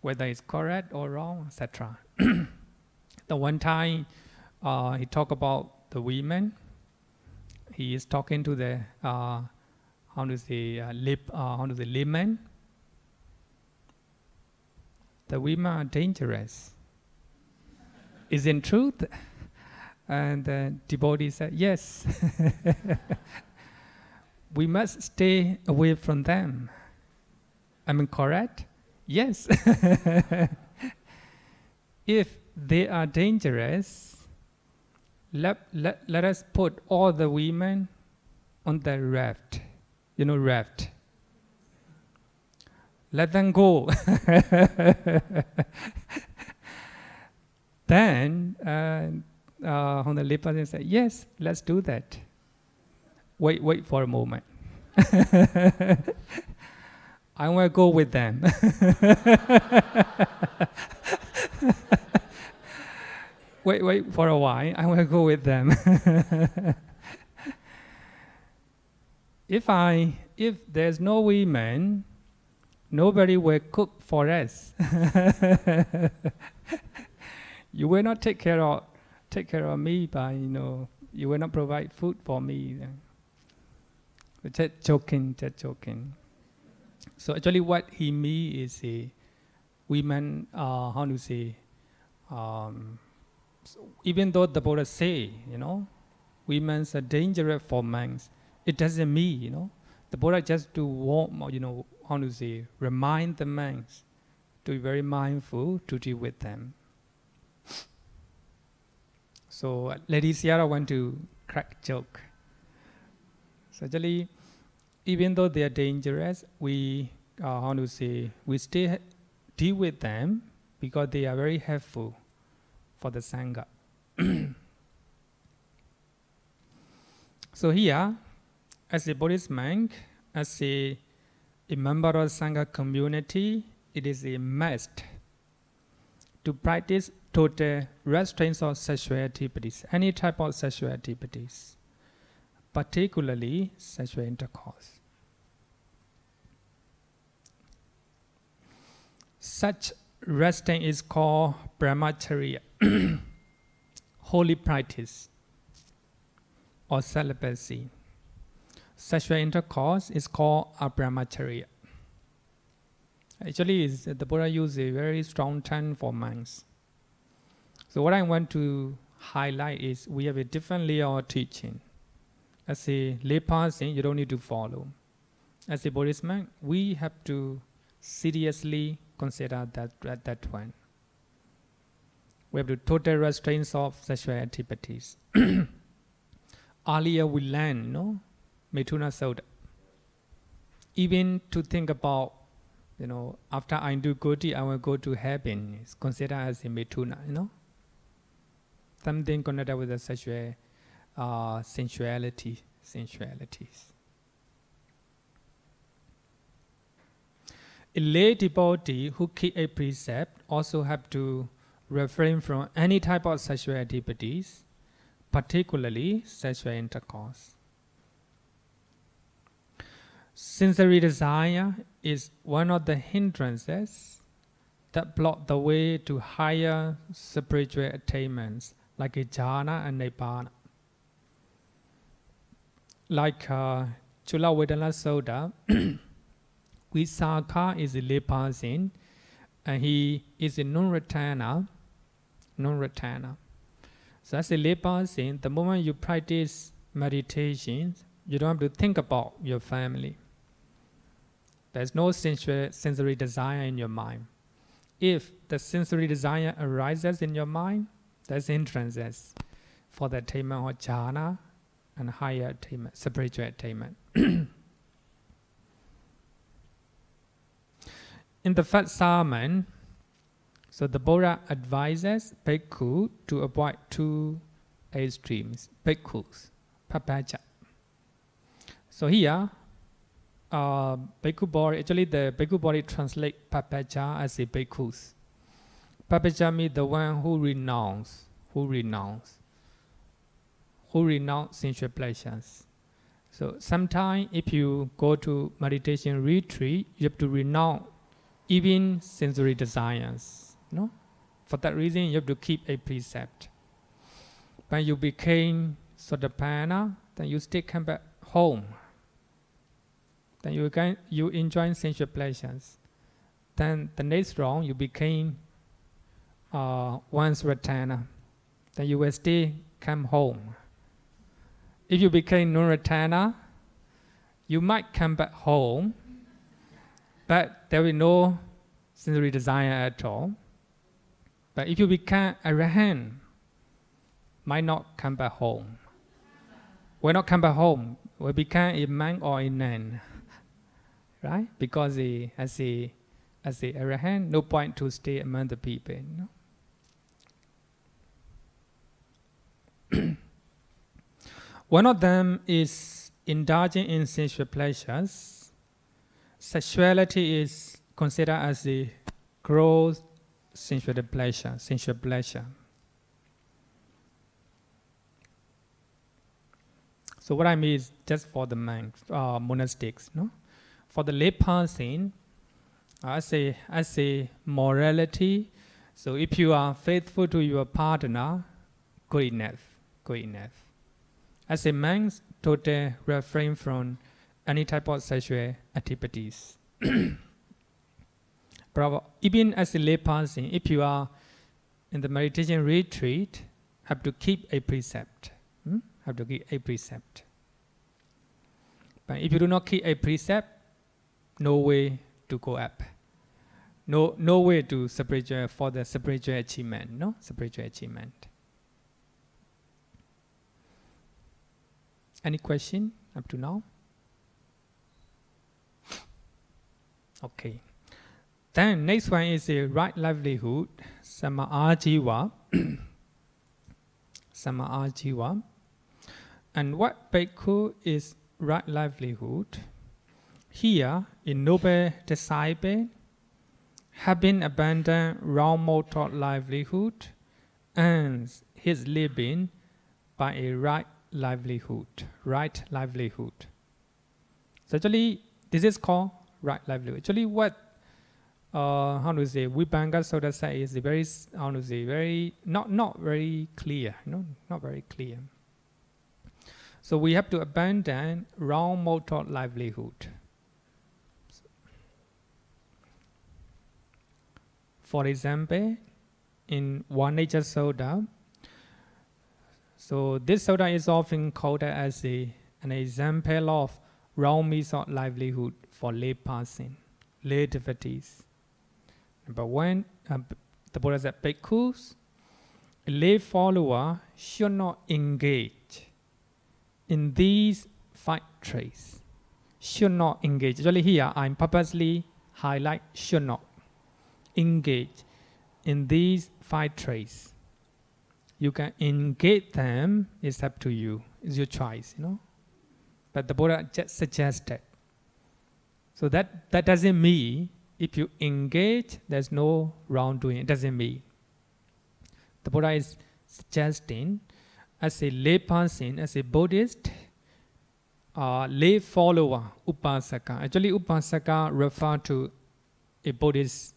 whether it's correct or wrong, etc. The one time he talked about the women. He is talking to the laymen. The women are dangerous. Isn't truth? And the devotee said, yes. We must stay away from them. Am I correct? Yes. If they are dangerous, let us put all the women on the raft. Raft. Let them go. Then on the layperson said, yes, let's do that. Wait for a moment. I want to go with them. Wait for a while. I want to go with them. If there's no women, nobody will cook for us. You will not take care of me by you will not provide food for me. Just joking. So actually, what he means is women. Even though the Buddha say, women are dangerous for monks, it doesn't mean, the Buddha just to warm, how to say, remind the monks to be very mindful to deal with them. So Lady Sierra want to crack joke. So actually, even though they are dangerous, we we still deal with them because they are very helpful for the Sangha. So here, as a Buddhist monk, as a member of Sangha community, it is a must to practice total restraints of sexual activities, any type of sexual activities, particularly sexual intercourse. Such restraint is called brahmacharya, holy practice, or celibacy. Sexual intercourse is called brahmacharya. Actually, the Buddha used a very strong term for monks. So what I want to highlight is we have a different layer of teaching. As a lay person, you don't need to follow. As a Buddhist monk, we have to seriously consider that one. We have to total restraints of sexual activities. Earlier we learned, Mithuna-sutta. Even to think about, after I do good deed, I will go to heaven. It's considered as a mithuna, Something connected with the sexual sensualities. A lay devotee who keep a precept also have to refrain from any type of sexual activities, particularly sexual intercourse. Sensory desire is one of the hindrances that block the way to higher spiritual attainments like jhana and nibbana. Like Chula Vedana-sutta, Visakha is a lay person and he is a non-returner. So as a lay person, the moment you practice meditation, you don't have to think about your family. There's no sensory desire in your mind. If the sensory desire arises in your mind, that's hindrances for the attainment of jhana and higher attainment, spiritual attainment. In the first sermon, so the Buddha advises bhikkhu to avoid two extremes, bhikkhus, papaja. So here, bhikkhu body, actually the bhikkhu body translates papaja as a bhikkhus. Papaja means the one who renounce sensual pleasures. So sometimes if you go to meditation retreat, you have to renounce even sensory desires. For that reason, you have to keep a precept. When you became Sotapanna, then you still come back home. Then you enjoy sensual pleasures. Then the next round, you became once Ratana. Then you will still come home. If you became non-Ratana, you might come back home, but there will be no sensory desire at all. But if you become Arahant, might not come back home. Will not come back home. Will become a monk or a nun, right? Because as a Arahant, no point to stay among the people. One of them is indulging in sensual pleasures. Sexuality is considered as a gross sensual pleasure. So what I mean is just for the monks, monastics, For the lay person, as a morality, so if you are faithful to your partner, good enough. As a monk, totally refrain from any type of sexual activities. Even as a lay person, if you are in the meditation retreat, have to keep a precept. But if you do not keep a precept, no way to go up. No way to spiritual for the spiritual achievement. No spiritual achievement. Any question up to now? Okay. Then next one is the right livelihood, sammā-ājīva. Sammā-ājīva. And what bhikkhu is right livelihood? Here, a noble disciple, having abandoned wrong mode of livelihood, earns his living by a right livelihood. Right livelihood. So actually, this is called right livelihood. Actually, what Vibhanga-sutta says is very, not very clear. Not very clear. So we have to abandon wrong mode of livelihood. For example, in Vāṇijja-sutta, so this sutta is often quoted as an example of wrong means of livelihood for lay person, lay devotees. Number one, the Buddha said, bhikkhus, a lay follower should not engage in these 5 traits. Should not engage. Actually here, I'm purposely highlight should not engage in these 5 traits. You can engage them, it's up to you. It's your choice, But the Buddha just suggested. So that doesn't mean if you engage, there's no wrongdoing. It doesn't mean. The Buddha is suggesting, as a lay person, as a Buddhist, lay follower, upasaka. Actually, upasaka refers to a Buddhist.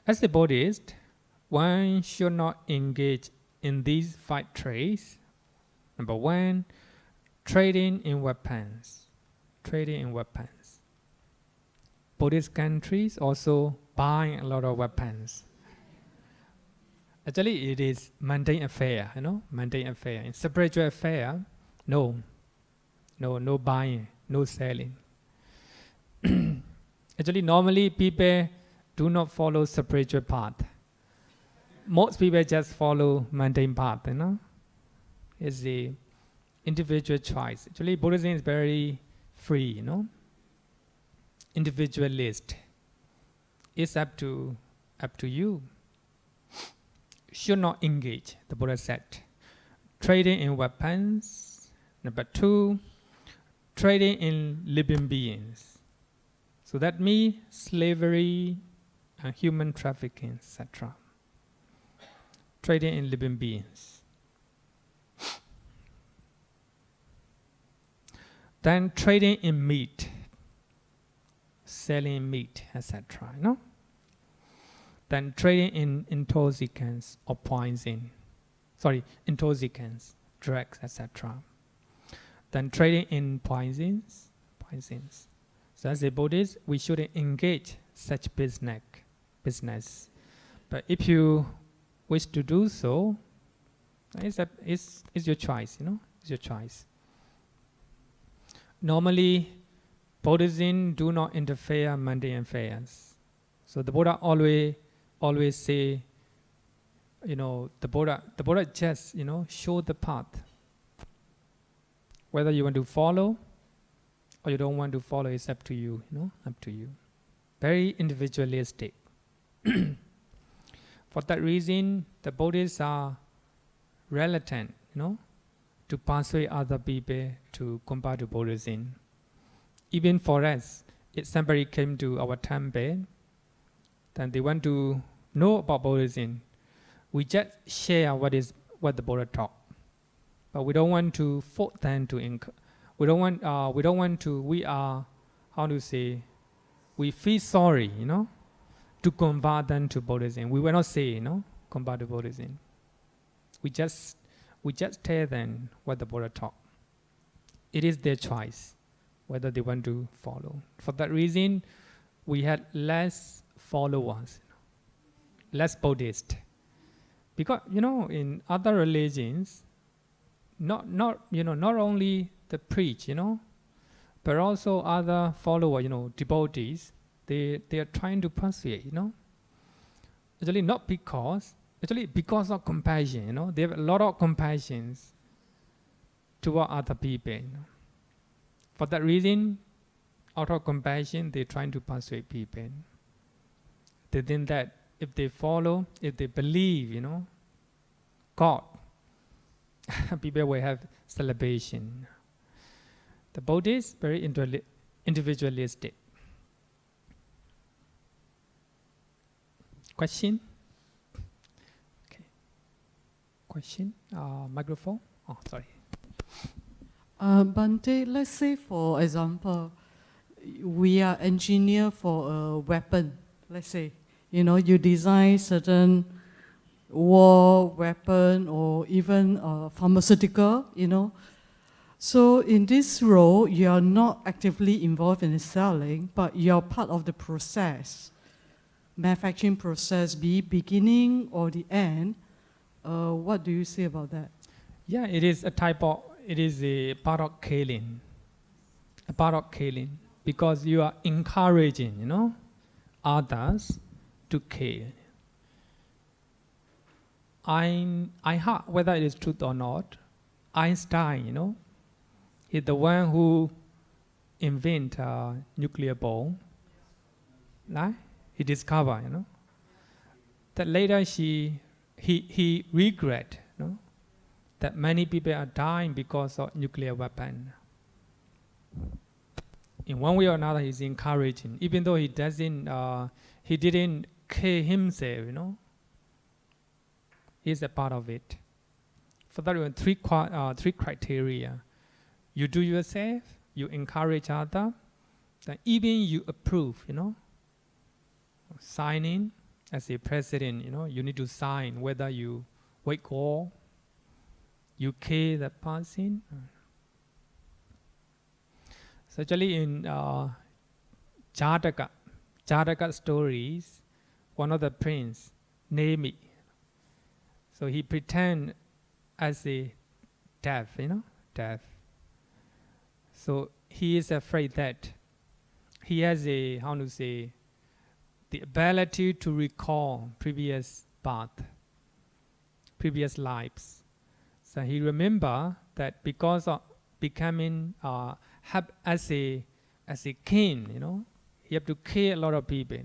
As a Buddhist, one should not engage in these 5 traits. Number one, trading in weapons. Trading in weapons. Buddhist countries also buying a lot of weapons. Actually, it is mundane affair, mundane affair. In spiritual affair, no buying, no selling. Actually, normally people do not follow spiritual path. Most people just follow mundane path, It's the individual choice. Actually, Buddhism is very free, Individualist. It's up to you. Should not engage, the Buddha said. Trading in weapons. Number 2, trading in living beings. So that means slavery and human trafficking, etc. Trading in living beings. Then trading in meat, selling meat, etc. Then trading in intoxicants or poison. Intoxicants, drugs, etc. Then trading in poisons. So as a Buddhist, we shouldn't engage such business. But if you wish to do so, it's your choice, It's your choice. Normally, Buddhism do not interfere in mundane affairs. So the Buddha always say, the Buddha just, show the path. Whether you want to follow or you don't want to follow, it's up to you, up to you. Very individualistic. For that reason, the Buddhists are reluctant, to persuade other people to convert to Buddhism. Even for us, if somebody came to our temple, then they want to know about Buddhism, we just share what the Buddha taught. But we don't want to force them to we feel sorry, to convert them to Buddhism. We will not say, convert to Buddhism. We just tell them what the Buddha taught. It is their choice whether they want to follow. For that reason, we had less followers, less Buddhists. Because, in other religions, not only the priest, but also other followers, devotees, they are trying to persuade, Actually, not because, because of compassion, they have a lot of compassion toward other people. For that reason, out of compassion, they're trying to persuade people. They think that if they follow, if they believe, God, people will have celebration. The Buddhists very individualistic. Question? Okay. Question? Microphone? Oh, sorry. Bhante, let's say for example, we are engineer for a weapon. Let's say, you design certain war weapon or even pharmaceutical, So in this role, you are not actively involved in the selling, but you are part of the process, manufacturing process, be it beginning or the end. What do you say about that? Yeah, it is a part of killing. A part of killing. Because you are encouraging, others to kill. I heard, whether it is truth or not, Einstein, he's the one who invented nuclear bomb. Right? He discovered, that later he regret, that many people are dying because of nuclear weapon. In one way or another, he's encouraging, even though he didn't kill himself, He's a part of it. For that reason, three criteria. You do yourself, you encourage others, then even you approve, Signing as a president, you need to sign whether you wake war, you kill that person. So actually in Jataka stories, one of the prince, Nemi, so he pretend as a deaf, deaf. So he is afraid that he has the ability to recall previous birth, previous lives. So he remember that because of becoming as a king, he have to kill a lot of people.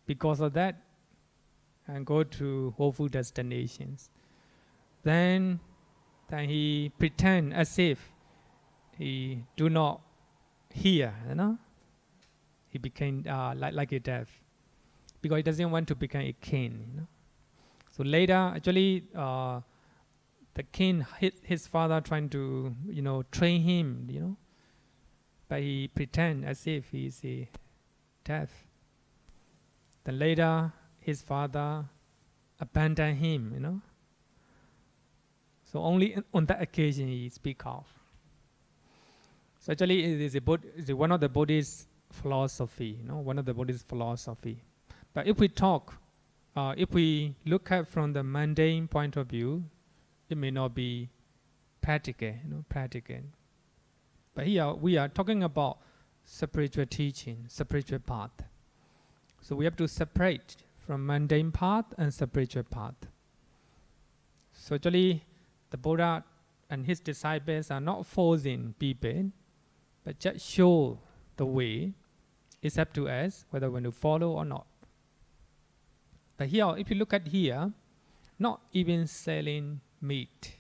Because of that, and go to hopeful destinations. Then he pretend as if he do not hear, He became like a deaf, because he doesn't want to become a king, So later, actually, the king hit his father trying to, train him, but he pretend as if he's a deaf. Then later, his father abandoned him, So only on that occasion he speak of. So actually, it is one of the Buddhist philosophy, one of the Buddhist philosophy. But if we look at from the mundane point of view, it may not be practical, practical. But here we are talking about spiritual teaching, spiritual path. So we have to separate from mundane path and spiritual path. So actually, the Buddha and his disciples are not forcing people, but just show the way. It's up to us whether we want to follow or not. But here, if you look at here, not even selling meat,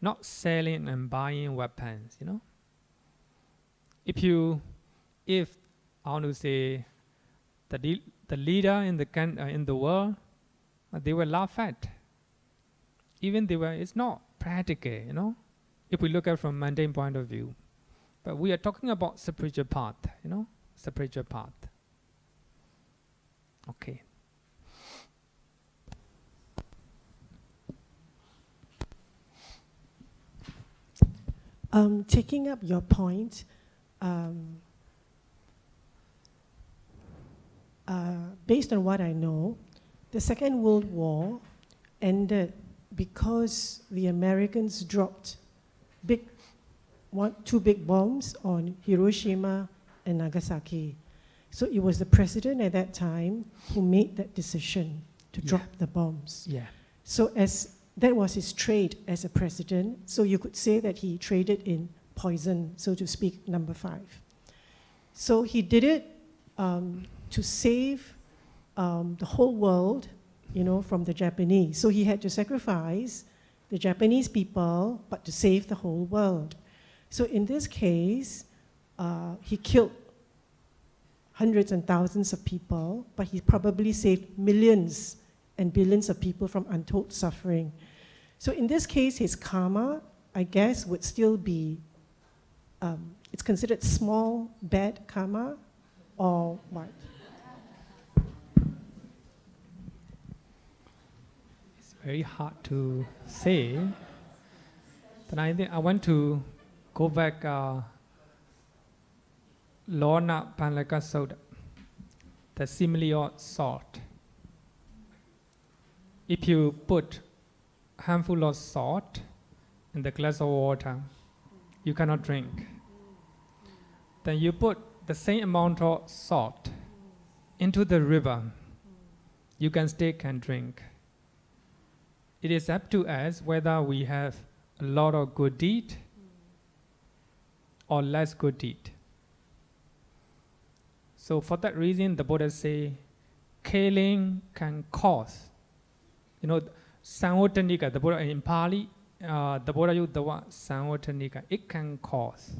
not selling and buying weapons, If I want to say the leader in the world, they will laugh at. Even it's not practical, If we look at from mundane point of view. But we are talking about spiritual path, spiritual path. Okay. Taking up your point, based on what I know, the Second World War ended because the Americans dropped two big bombs on Hiroshima and Nagasaki. So it was the president at that time who made that decision to drop the bombs. Yeah. So that was his trade as a president. So you could say that he traded in poison, so to speak, number 5. So he did it to save the whole world, from the Japanese. So he had to sacrifice the Japanese people, but to save the whole world. So in this case, he killed hundreds and thousands of people, but he probably saved millions and billions of people from untold suffering. So in this case, his karma, I guess, would still be, it's considered small, bad karma, or what? It's very hard to say, but I think I want to go back Vāṇijja-sutta, the simile of salt. If you put a handful of salt in the glass of water, you cannot drink. Then you put the same amount of salt into the river, you can still can drink. It is up to us whether we have a lot of good deed or less good deed. So for that reason, the Buddha say, killing can cause. Sammā-ājīva, the Buddha in Pali, the Buddha used the word sammā-ājīva. It can cause.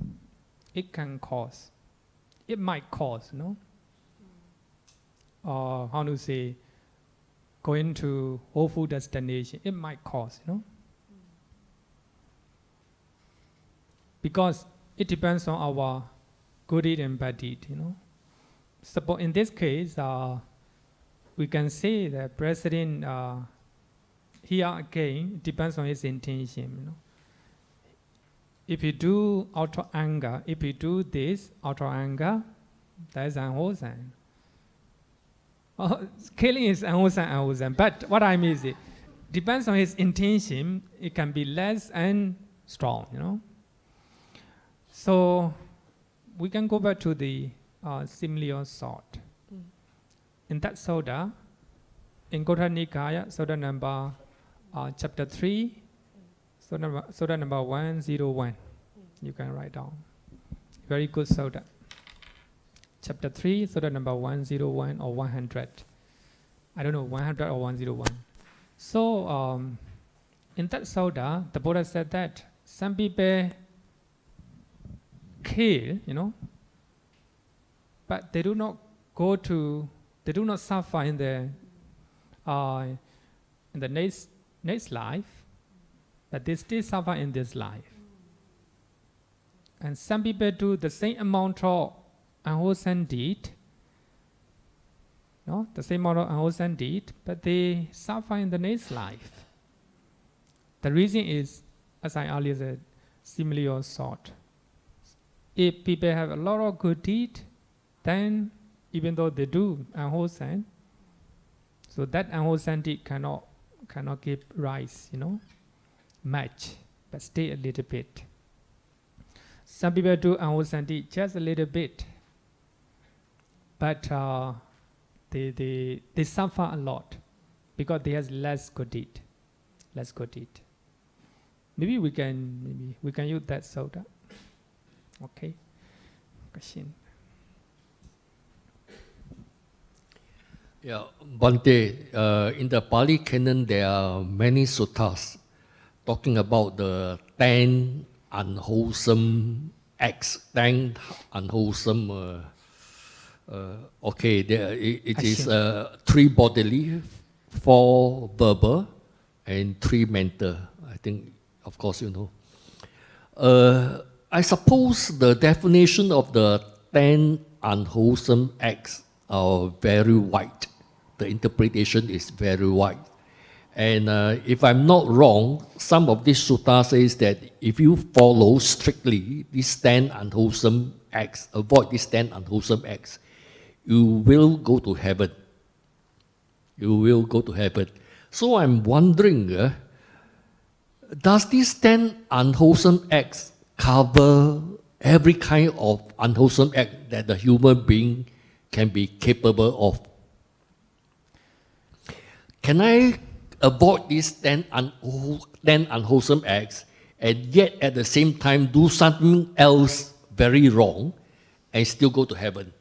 It can cause. It might cause, Or how to say, going to awful destination. It might cause, Because it depends on our good deed and bad deed, Suppose in this case, we can say that President, here again, it depends on his intention, If you do out of anger, if you do this out of anger, that is unwholesome. Killing is unwholesome, but what I mean is it depends on his intention, it can be less and strong, So we can go back to the simile of salt. In that sutta, in Gota Nikaya, sutta number chapter 3, sutta number 101, you can write down. Very good sutta. Chapter 3, sutta number 101 or 100. I don't know, 100 or 101. So, in that sutta, the Buddha said that some people kill, but they do not suffer in the next life, but they still suffer in this life. And some people do the same amount of unwholesome deed, the same amount of unwholesome deed, but they suffer in the next life. The reason is, as I earlier said, simile of salt. If people have a lot of good deed, then even though they do unwholesome, so that unwholesome deed cannot give rise, much, but stay a little bit. Some people do unwholesome deed just a little bit, but they suffer a lot because they have less good deed. Maybe we can use that sutta. Okay. Question. Yeah, Bhante, in the Pali Canon there are many suttas talking about the 10 unwholesome acts, 10 unwholesome. It is 3 bodily, 4 verbal, and 3 mental. I think, of course, I suppose the definition of the 10 unwholesome acts are very wide. The interpretation is very wide. And if I'm not wrong, some of these suttas says that if you follow strictly these 10 unwholesome acts, avoid these 10 unwholesome acts, you will go to heaven. You will go to heaven. So I'm wondering, Does these 10 unwholesome acts cover every kind of unwholesome act that the human being can be capable of? Can I avoid these 10 unwholesome acts and yet at the same time do something else very wrong and still go to heaven?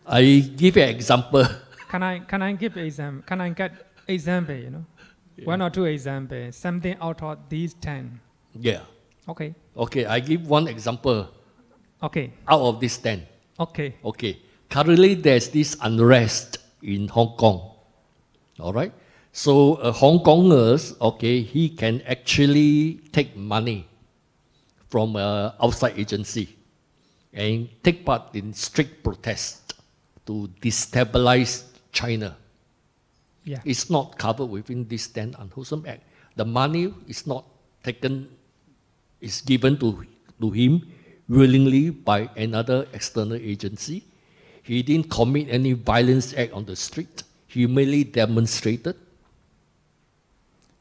I give you an example. Can I give example? Can I get example? You know, one or two examples. Something out of these 10. Yeah. Okay. Okay, I give one example Okay. out of these 10. Okay. Okay. Currently, there's this unrest in Hong Kong. All right. So Hong Kongers, okay, he can actually take money from an outside agency and take part in strict protest to destabilize China. Yeah. It's not covered within this 10 unwholesome act. The money is not taken, is given to him willingly by another external agency. He didn't commit any violence act on the street. He merely demonstrated.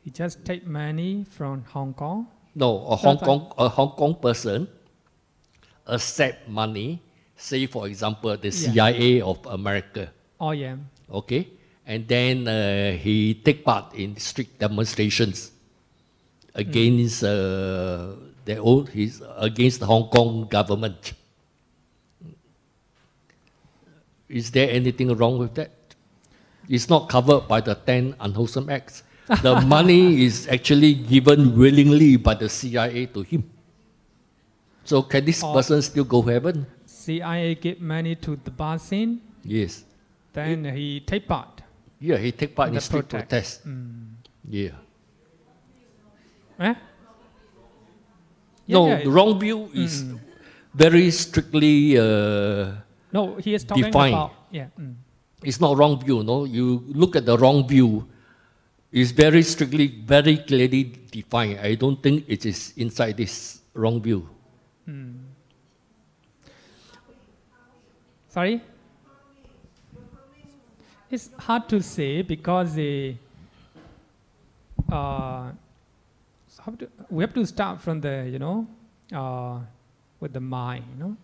He just take money from Hong Kong. No, a Hong Kong person accept money, say for example the CIA of America. Oh yeah. Okay, and then he take part in strict demonstrations against against the Hong Kong government. Is there anything wrong with that? It's not covered by the 10 unwholesome acts. The money is actually given willingly by the CIA to him. So can this person still go to heaven? CIA give money to the Basin, Yes. then he take part. Yeah, he take part in The strict protest. protest. Yeah. Eh? No, Yeah, the wrong view is very strictly No, he is talking defined. about It's not wrong view, no? You look at the wrong view, it's very strictly, very clearly defined. I don't think it is inside this wrong view. Sorry? It's hard to say because we have to start from the, with the mind,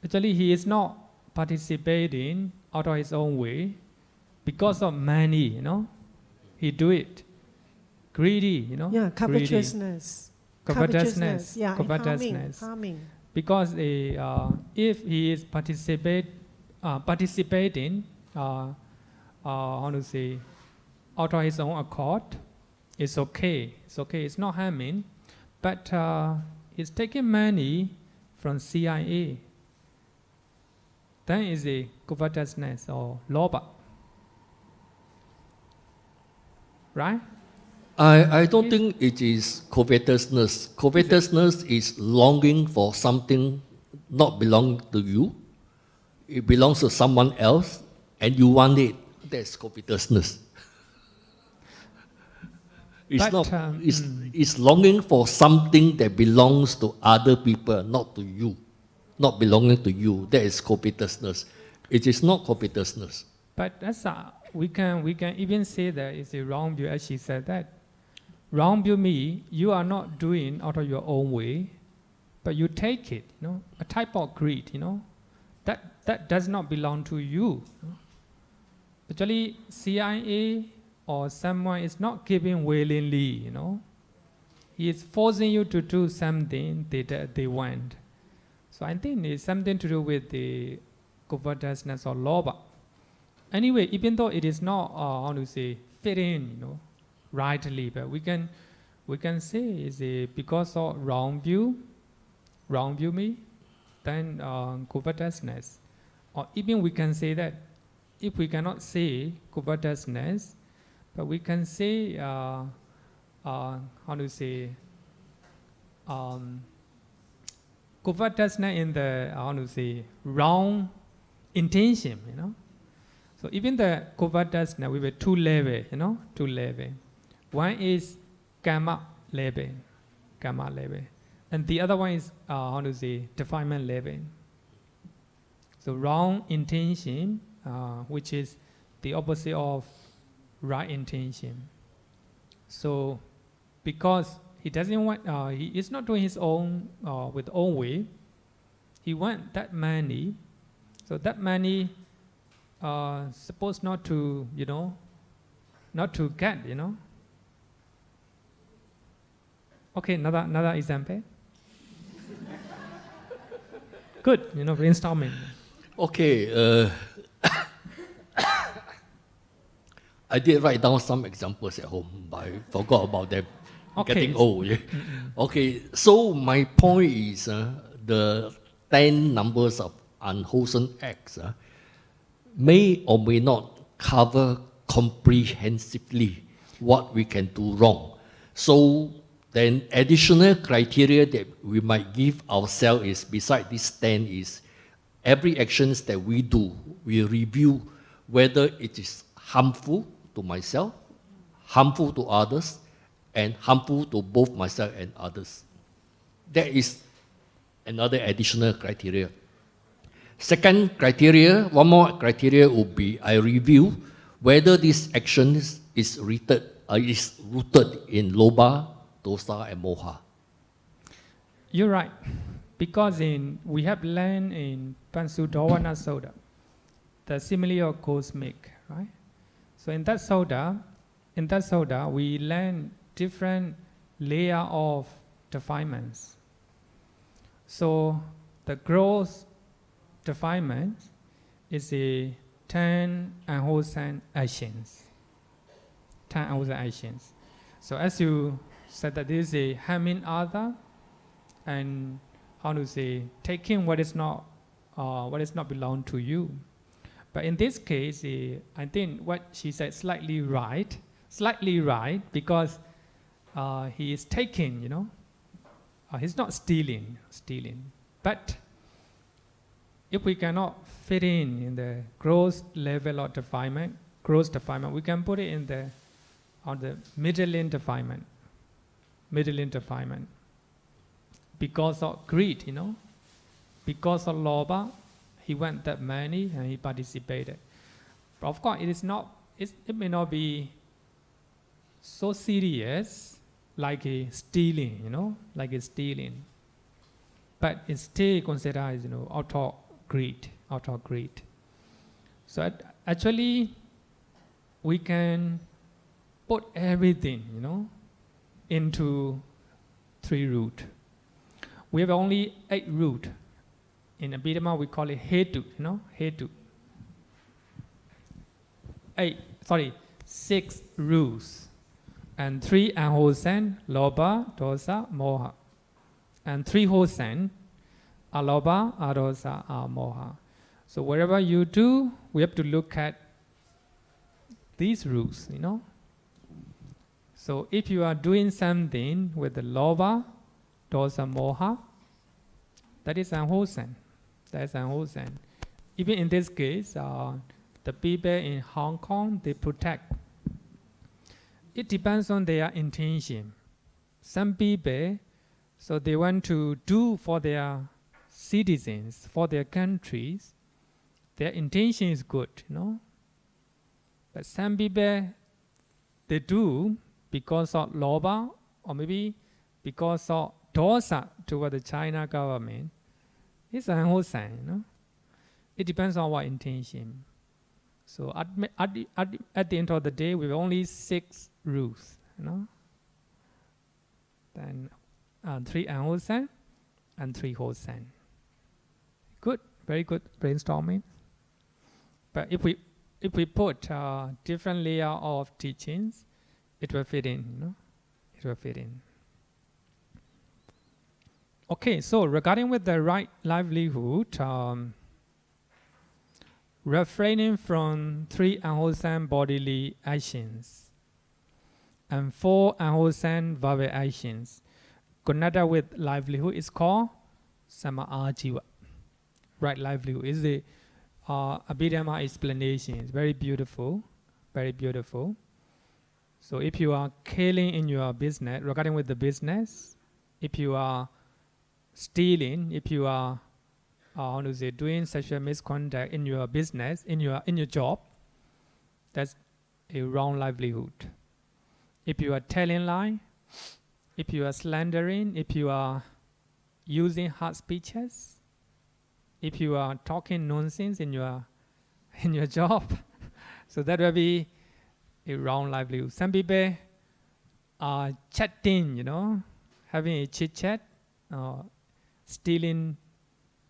Actually, he is not participating out of his own way because of money, He do it. Greedy, Yeah, greedy. covetousness. Covetousness. Yeah, and Covetousness. harming. Because if he is participating, how to say, out of his own accord, it's okay. It's okay. It's not harming, but he's taking money from CIA. Then is a covetousness or loba, right? I don't think it is covetousness. Covetousness is longing for something not belonging to you. It belongs to someone else, and you want it. That's covetousness. It's longing for something that belongs to other people, not to you, not belonging to you. That is covetousness. It is not covetousness. But that's we can even say that it's a wrong view, as she said that. Wrong view means you are not doing out of your own way, but you take it, a type of greed, that does not belong to you. Actually, CIA or someone is not giving willingly, He is forcing you to do something that they want. So I think it's something to do with the covetousness or loba. Anyway, even though it is not, fit in, rightly, but we can say is because of wrong view me, then covetousness, or even we can say that if we cannot say covetousness, but we can say covetousness in the wrong intention, So even the covetousness we have two levels, two levels. One is karma level, and the other one is defilement level. So wrong intention, which is the opposite of right intention. So because he doesn't want, he is not doing his own, with own way. He want that money. So that money, supposed not to, not to get, Okay, another example. Good, brainstorming. Okay, I did write down some examples at home, but I forgot about them. Okay. Getting old. Yeah. Okay, so my point is the 10 numbers of unwholesome acts may or may not cover comprehensively what we can do wrong. So then additional criteria that we might give ourselves is, beside this 10, is every actions that we do, we review whether it is harmful to myself, harmful to others, and harmful to both myself and others. That is another additional criteria. Second criteria, one more criteria would be I review whether this action is rooted in lobha, dosa, and moha. You're right, because we have learned in Vāṇijja-sutta, the simile of cosmic, right? So in that sutta, we learn different layer of defilements. So the gross defilement is a 10 unwholesome actions. 10 unwholesome actions. So as you said that there is a harming other, and taking what is not belong to you. But in this case, I think what she said slightly right, because he is taking, he's not stealing. But if we cannot fit in the gross level of defilement, we can put it on the middling defilement. Because of greed, because of lobha, he wants that money and he participated. But of course, it may not be so serious like a stealing, But it's still considered as, out of greed. So actually, we can put everything, into 3 roots. We have only 8 roots. In Abhidhamma, we call it hetu, hetu. 6 rules. And 3 unwholesome, lobha, dosa, moha. And 3 wholesome, alobha, adosa, amoha. So wherever you do, we have to look at these rules, So if you are doing something with the lobha, dosa, moha, that is unwholesome. Even in this case, the people in Hong Kong, they protect. It depends on their intention. Some people, so they want to do for their citizens, for their countries, their intention is good, But some people, they do because of lobha, or maybe because of dosa toward the China government. It's unwholesome, It depends on what intention. So at the end of the day, we have only 6 rules, Then 3 unwholesome and 3 wholesome. Good, very good brainstorming. But if we put different layer of teachings, it will fit in, It will fit in. Okay, so regarding with the right livelihood, refraining from 3 unwholesome bodily actions and 4 unwholesome verbal actions connected with livelihood is called sammā-ājīva. Right livelihood is the Abhidhamma explanation. It's very beautiful, very beautiful. So if you are killing in your business, regarding with the business, if you are stealing, if you are doing sexual misconduct in your business, in your job, that's a wrong livelihood. If you are telling lie, if you are slandering, if you are using hard speeches, if you are talking nonsense in your job, so that will be a wrong livelihood. Some people are chatting, having a chit chat, stealing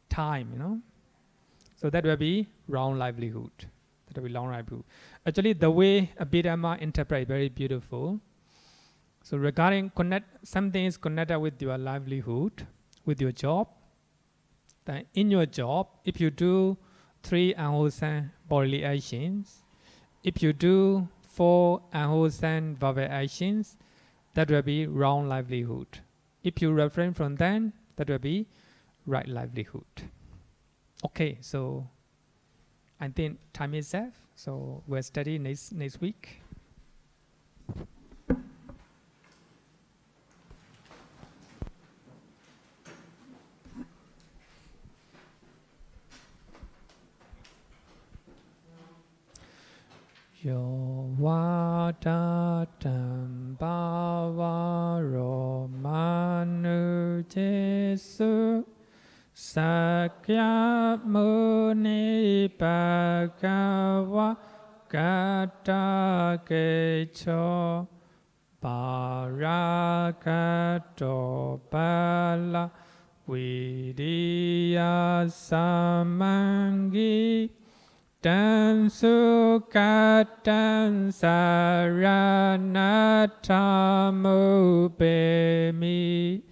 time, so that will be wrong livelihood. That will be wrong livelihood. Actually, the way Abhidhamma interpret very beautiful. So regarding something is connected with your livelihood, with your job. Then in your job, if you do 3 unwholesome bodily actions, if you do 4 unwholesome verbal actions, that will be wrong livelihood. If you refrain from them, that will be right livelihood. Okay, so I think time is up. So we'll study next week. Yo vadatam bhavaro manu jesu sakya muni bhagava gata kecho parakato bala viriya samangi Dan sukatan saranatamu bemi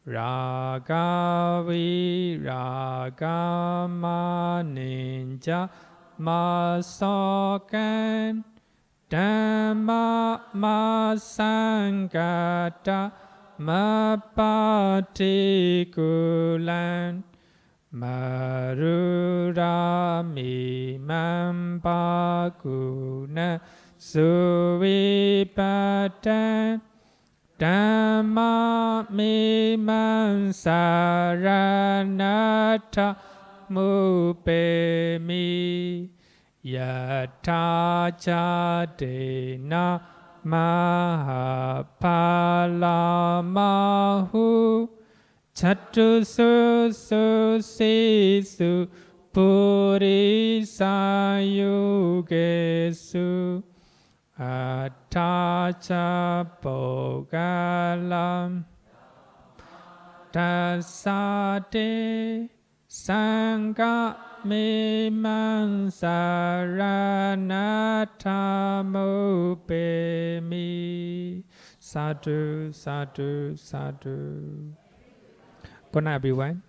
ragavi ragama ninja masokan dhamma masangata mapatikulan Marurami mampakuna suvipatan Dhamma mimansaranata mupemi Yata jadena mahapalamahu Chatu su su si su purisa yugesu atacha pogalam tasate sangha mimansaranathamupemi sadhu sadhu sadhu. Good night, everyone.